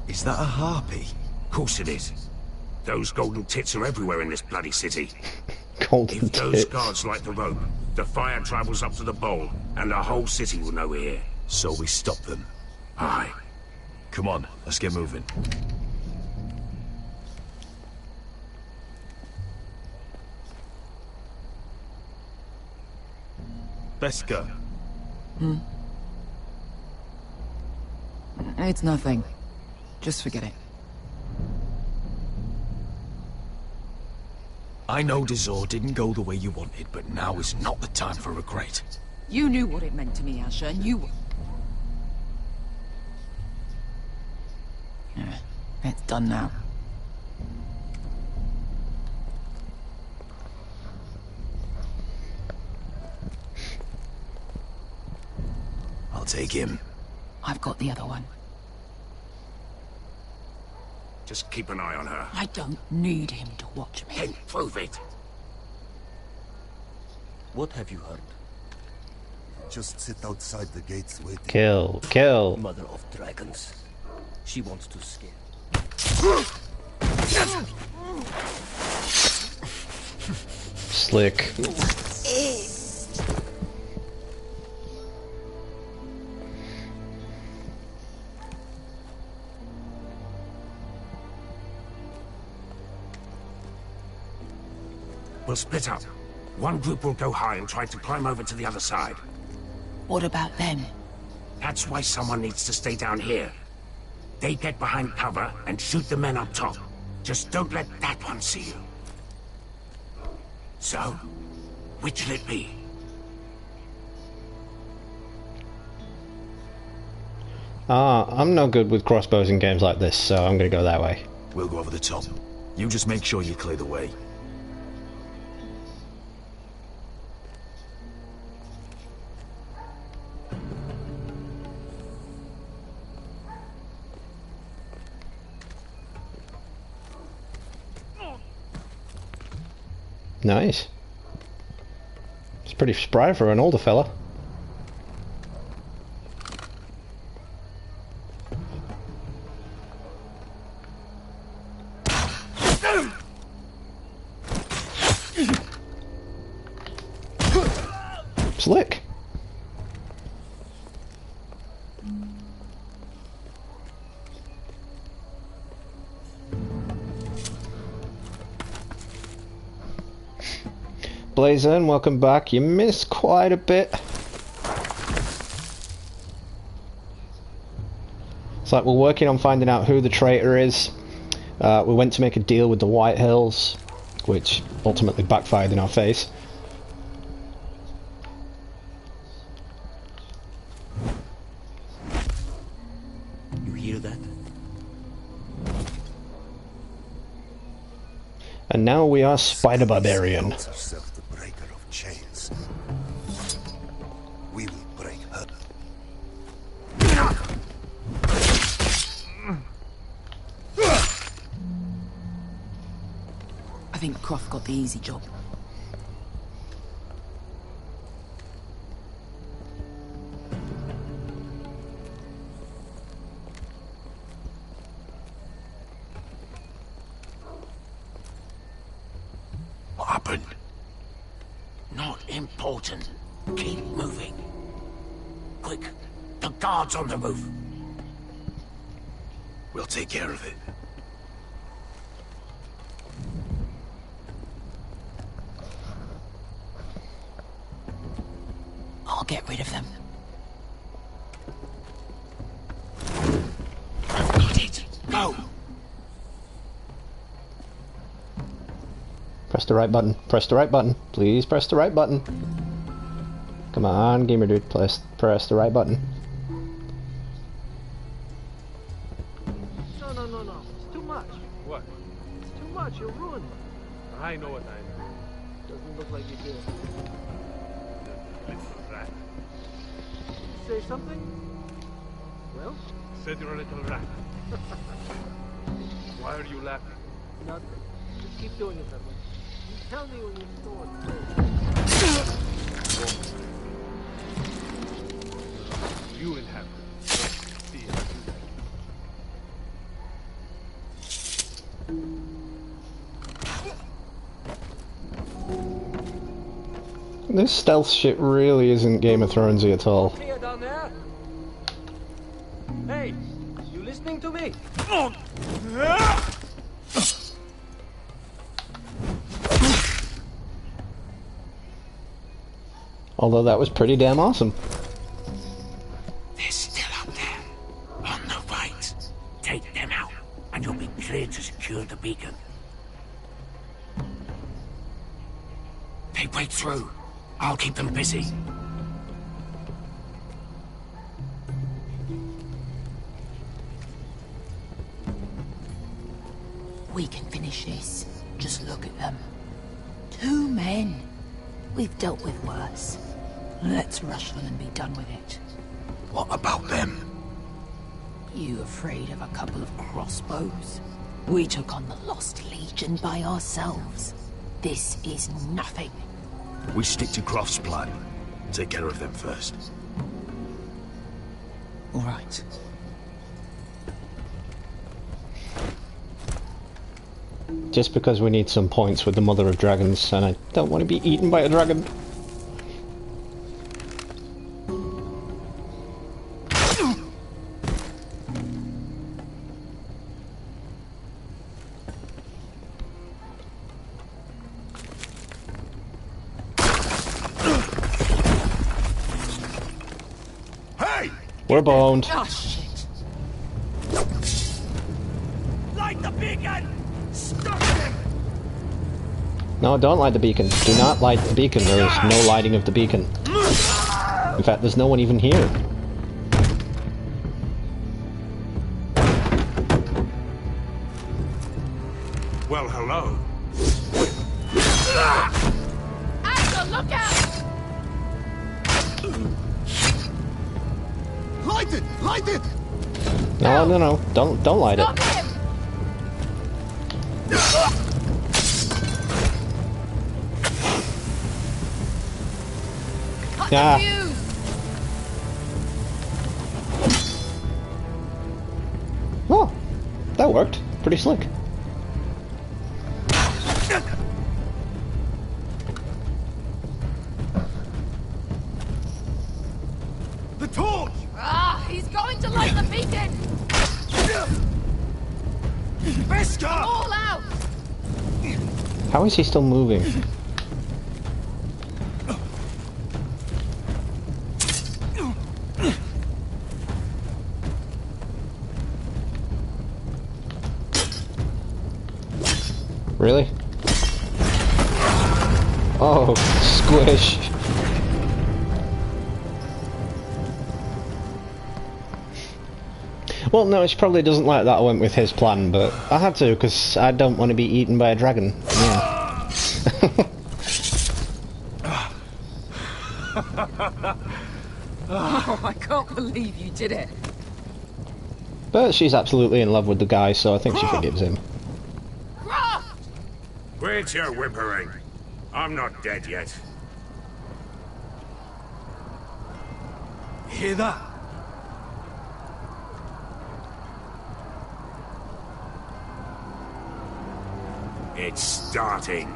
Is that a harpy? Of course it is. Those golden tits are everywhere in this bloody city. Golden If those tits. guards light the rope, the fire travels up to the bowl, and the whole city will know we're here. So we stop them. Aye. Come on, let's get moving. Let's go. It's nothing. Just forget it. I know Dazor didn't go the way you wanted, but now is not the time for regret. You knew what it meant to me, Asher, and you... It's done now. I'll take him. I've got the other one. Just keep an eye on her. I don't need him to watch me. Then prove it. What have you heard? Just sit outside the gates waiting. Kill. Mother of dragons. She wants to scare. Slick. We'll split up. One group will go high and try to climb over to the other side. What about them? That's why someone needs to stay down here. They get behind cover and shoot the men up top. Just don't let that one see you. So, which'll it be? I'm no good with crossbows in games like this, so I'm gonna go that way. We'll go over the top. You just make sure you clear the way. Nice. It's pretty spry for an older fella. Slick. Blazer, and welcome back. You missed quite a bit. It's like we're working on finding out who the traitor is. We went to make a deal with the White Hills, which ultimately backfired in our face. You hear that? And now we are Spider Barbarian. The breaker of chains. We will break her. I think Croft got the easy job. What happened? Not important. Keep moving. Quick, the guard's on the roof. We'll take care of it. I'll get rid of them. Got it. Go. Press the right button. Press the right button. Please press the right button. Come on, gamer dude. Press the right button. No. It's too much. What? It's too much. You'll ruin me. I know what I know. Doesn't look like you do. Little rat. Say something? Well? Said you're a little rat. Why are you laughing? Nothing. Just keep doing it that way. You tell me when you're stored. You will have to see how you This stealth shit really isn't Game of Thronesy at all. Clear down there. Hey, you listening to me? Although that was pretty damn awesome. They're still up there. On the right. Take them out, and you'll be clear to secure the beacon. They break through. I'll keep them busy. We can finish this. Just look at them. 2 men. We've dealt with worse. Let's rush them and be done with it. What about them? You afraid of a couple of crossbows? We took on the Lost Legion by ourselves. This is nothing. We stick to Croft's plan. Take care of them first. All right. Just because we need some points with the Mother of Dragons, and I don't want to be eaten by a dragon. We're boned. Oh, shit. Light the beacon! Stop him! No, don't light the beacon. Do not light the beacon. There is no lighting of the beacon. In fact, there's no one even here. Well, hello. Asher, look out! Light it! Light it! No. Don't light it. Ah. Oh, that worked. Pretty slick. The torch! Ah, he's going to light the beacon! Beskar! All out! How is he still moving? Really? Oh, squish. Well, no, she probably doesn't like that I went with his plan, but I had to, because I don't want to be eaten by a dragon. Yeah. Oh, I can't believe you did it. But she's absolutely in love with the guy, so I think she forgives him. Quit your whimpering. I'm not dead yet. Hear that? It's starting.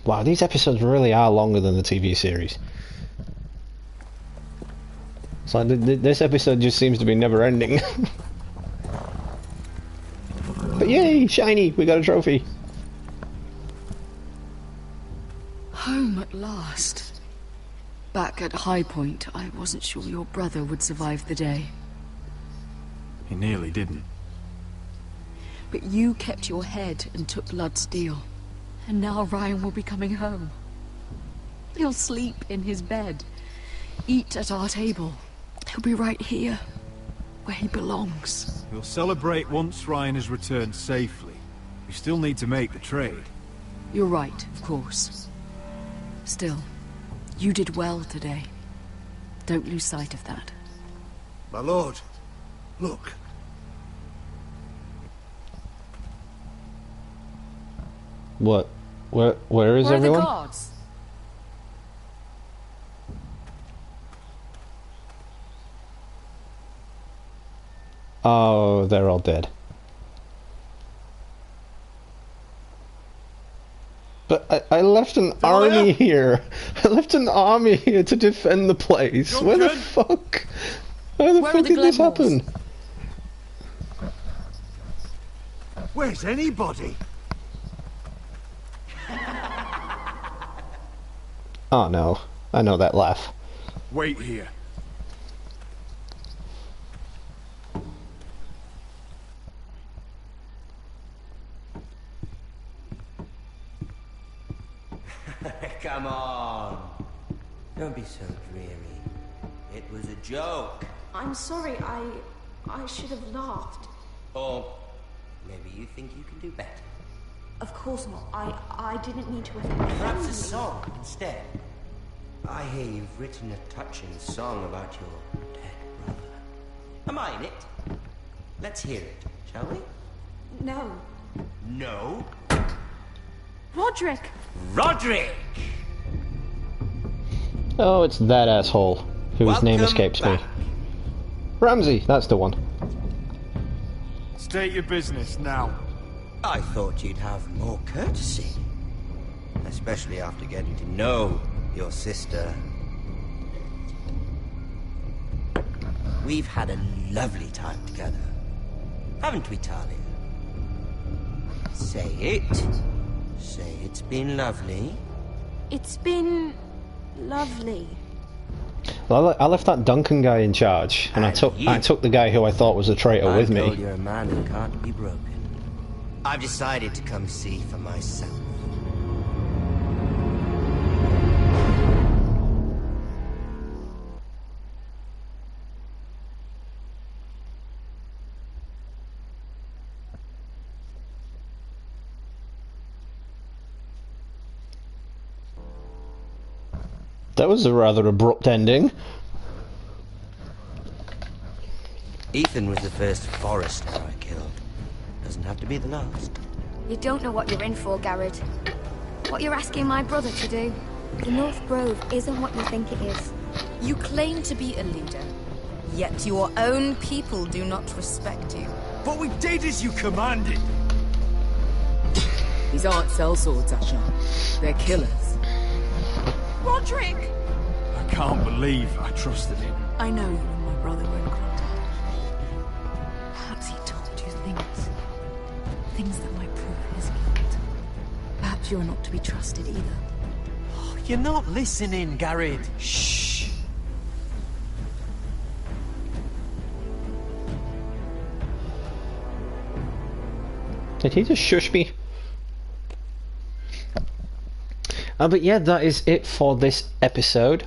Wow, these episodes really are longer than the TV series. So this episode just seems to be never ending. But yay, shiny, we got a trophy. Home at last. Back at High Point, I wasn't sure your brother would survive the day. He nearly didn't. But you kept your head and took Ludd's deal. And now Ryan will be coming home. He'll sleep in his bed, eat at our table. He'll be right here, where he belongs. We'll celebrate once Ryan has returned safely. We still need to make the trade. You're right, of course. Still, you did well today. Don't lose sight of that. My lord, look. What? Where is everyone? Where are the guards? Oh, they're all dead. But I left an army here. I left an army here to defend the place. Where the fuck? How the fuck did this happen? Where's anybody? Oh no, I know that laugh. Wait here. Come on. Don't be so dreary. It was a joke. I'm sorry, I should have laughed. Or maybe you think you can do better. Of course not. I didn't mean to offend you. Perhaps a song instead. I hear you've written a touching song about your dead brother. Am I in it? Let's hear it, shall we? No. No? Roderick! Roderick! Oh, it's that asshole whose name Welcome escapes back. me. Ramsey, that's the one. State your business now. I thought you'd have more courtesy. Especially after getting to know your sister. We've had a lovely time together. Haven't we, Talia? Say it. Say it's been lovely. It's been lovely. Well, I left that Duncan guy in charge, and I took the guy who I thought was a traitor with me. You're a man who can't be broken. I've decided to come see for myself. That was a rather abrupt ending. Ethan was the first forester I killed. Doesn't have to be the last. You don't know what you're in for, Garrett. What you're asking my brother to do. The North Grove isn't what you think it is. You claim to be a leader, yet your own people do not respect you. But we did as you commanded. These aren't sellswords, Asher. They're killers. Roderick! I can't believe I trusted him. I know you and my brother were in contact. Perhaps he told you things. Things that might prove his guilt. Perhaps you're not to be trusted either. You're not listening, Garrett. Shh. Did he just shush me? But yeah, that is it for this episode.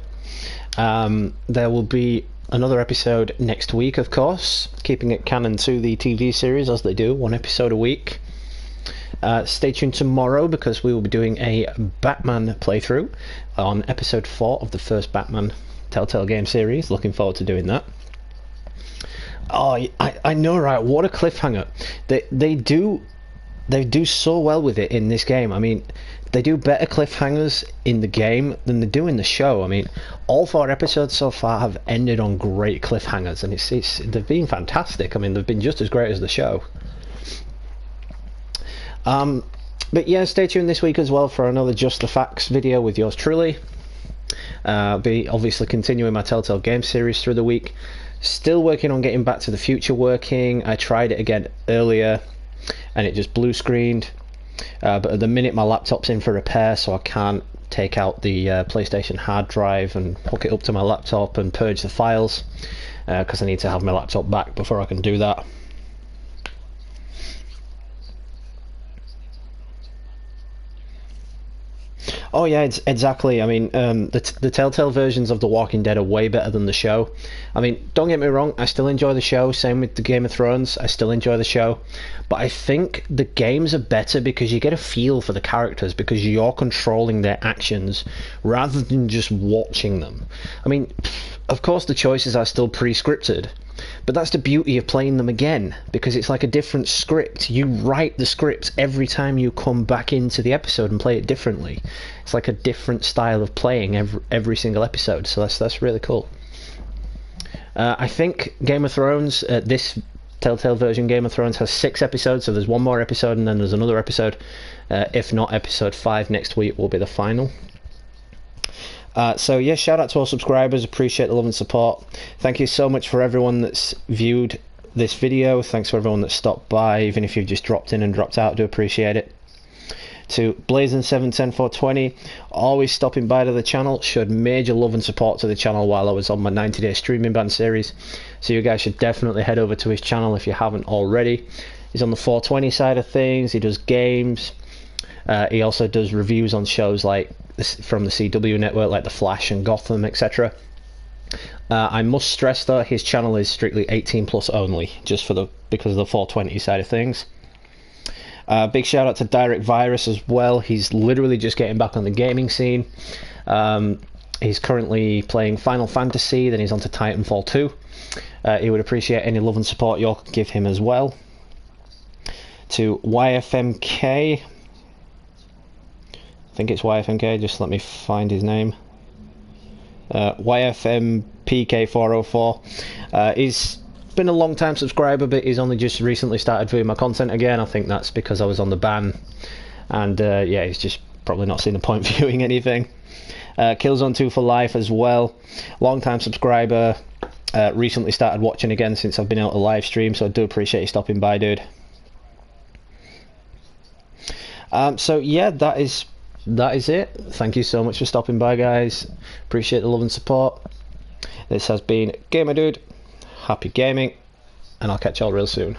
There will be another episode next week, of course, keeping it canon to the TV series as they do, one episode a week. Stay tuned tomorrow because we will be doing a Batman playthrough on episode 4 of the first Batman Telltale game series. Looking forward to doing that. Oh, I know, right? What a cliffhanger! They do so well with it in this game. I mean, they do better cliffhangers in the game than they do in the show. I mean, all 4 episodes so far have ended on great cliffhangers, and they've been fantastic. I mean, they've been just as great as the show. But yeah, stay tuned this week as well for another Just the Facts video with yours truly. Be obviously continuing my Telltale game series through the week. Still working on getting Back to the Future working. I tried it again earlier and it just blue screened. But at the minute my laptop's in for repair, so I can't take out the PlayStation hard drive and hook it up to my laptop and purge the files, because I need to have my laptop back before I can do that. Oh yeah, exactly. I mean, the Telltale versions of The Walking Dead are way better than the show. I mean, don't get me wrong, I still enjoy the show, same with the Game of Thrones, I still enjoy the show, but I think the games are better because you get a feel for the characters, because you're controlling their actions rather than just watching them. I mean, of course the choices are still pre-scripted, but that's the beauty of playing them again, because it's like a different script. You write the script every time you come back into the episode and play it differently. It's like a different style of playing every single episode, so that's really cool. I think Game of Thrones, this Telltale version Game of Thrones has 6 episodes, so there's one more episode and then there's another episode. If not, episode 5 next week will be the final. So yeah, shout out to all subscribers, appreciate the love and support. Thank you so much for everyone that's viewed this video. Thanks for everyone that stopped by, even if you've just dropped in and dropped out, I do appreciate it. To Blazing710420, always stopping by to the channel, showed major love and support to the channel while I was on my 90-day streaming ban series, so you guys should definitely head over to his channel if you haven't already. He's on the 420 side of things, he does games, he also does reviews on shows like from the CW network like The Flash and Gotham, etc. I must stress though, his channel is strictly 18 plus only, just because of the 420 side of things. Big shout out to Direct Virus as well. He's literally just getting back on the gaming scene. He's currently playing Final Fantasy, then he's on to Titanfall 2. He would appreciate any love and support you could give him as well. To YFMK, I think it's YFMK, just let me find his name. YFMPK404. He's been a long time subscriber, but he's only just recently started viewing my content again. I think that's because I was on the ban, and yeah, he's just probably not seen the point viewing anything. Killzone 2 for life as well, long time subscriber, recently started watching again since I've been able to live stream, so I do appreciate you stopping by, dude. So yeah, that is it. Thank you so much for stopping by, guys. Appreciate the love and support. This has been Gamer Dude. Happy gaming, and I'll catch y'all real soon.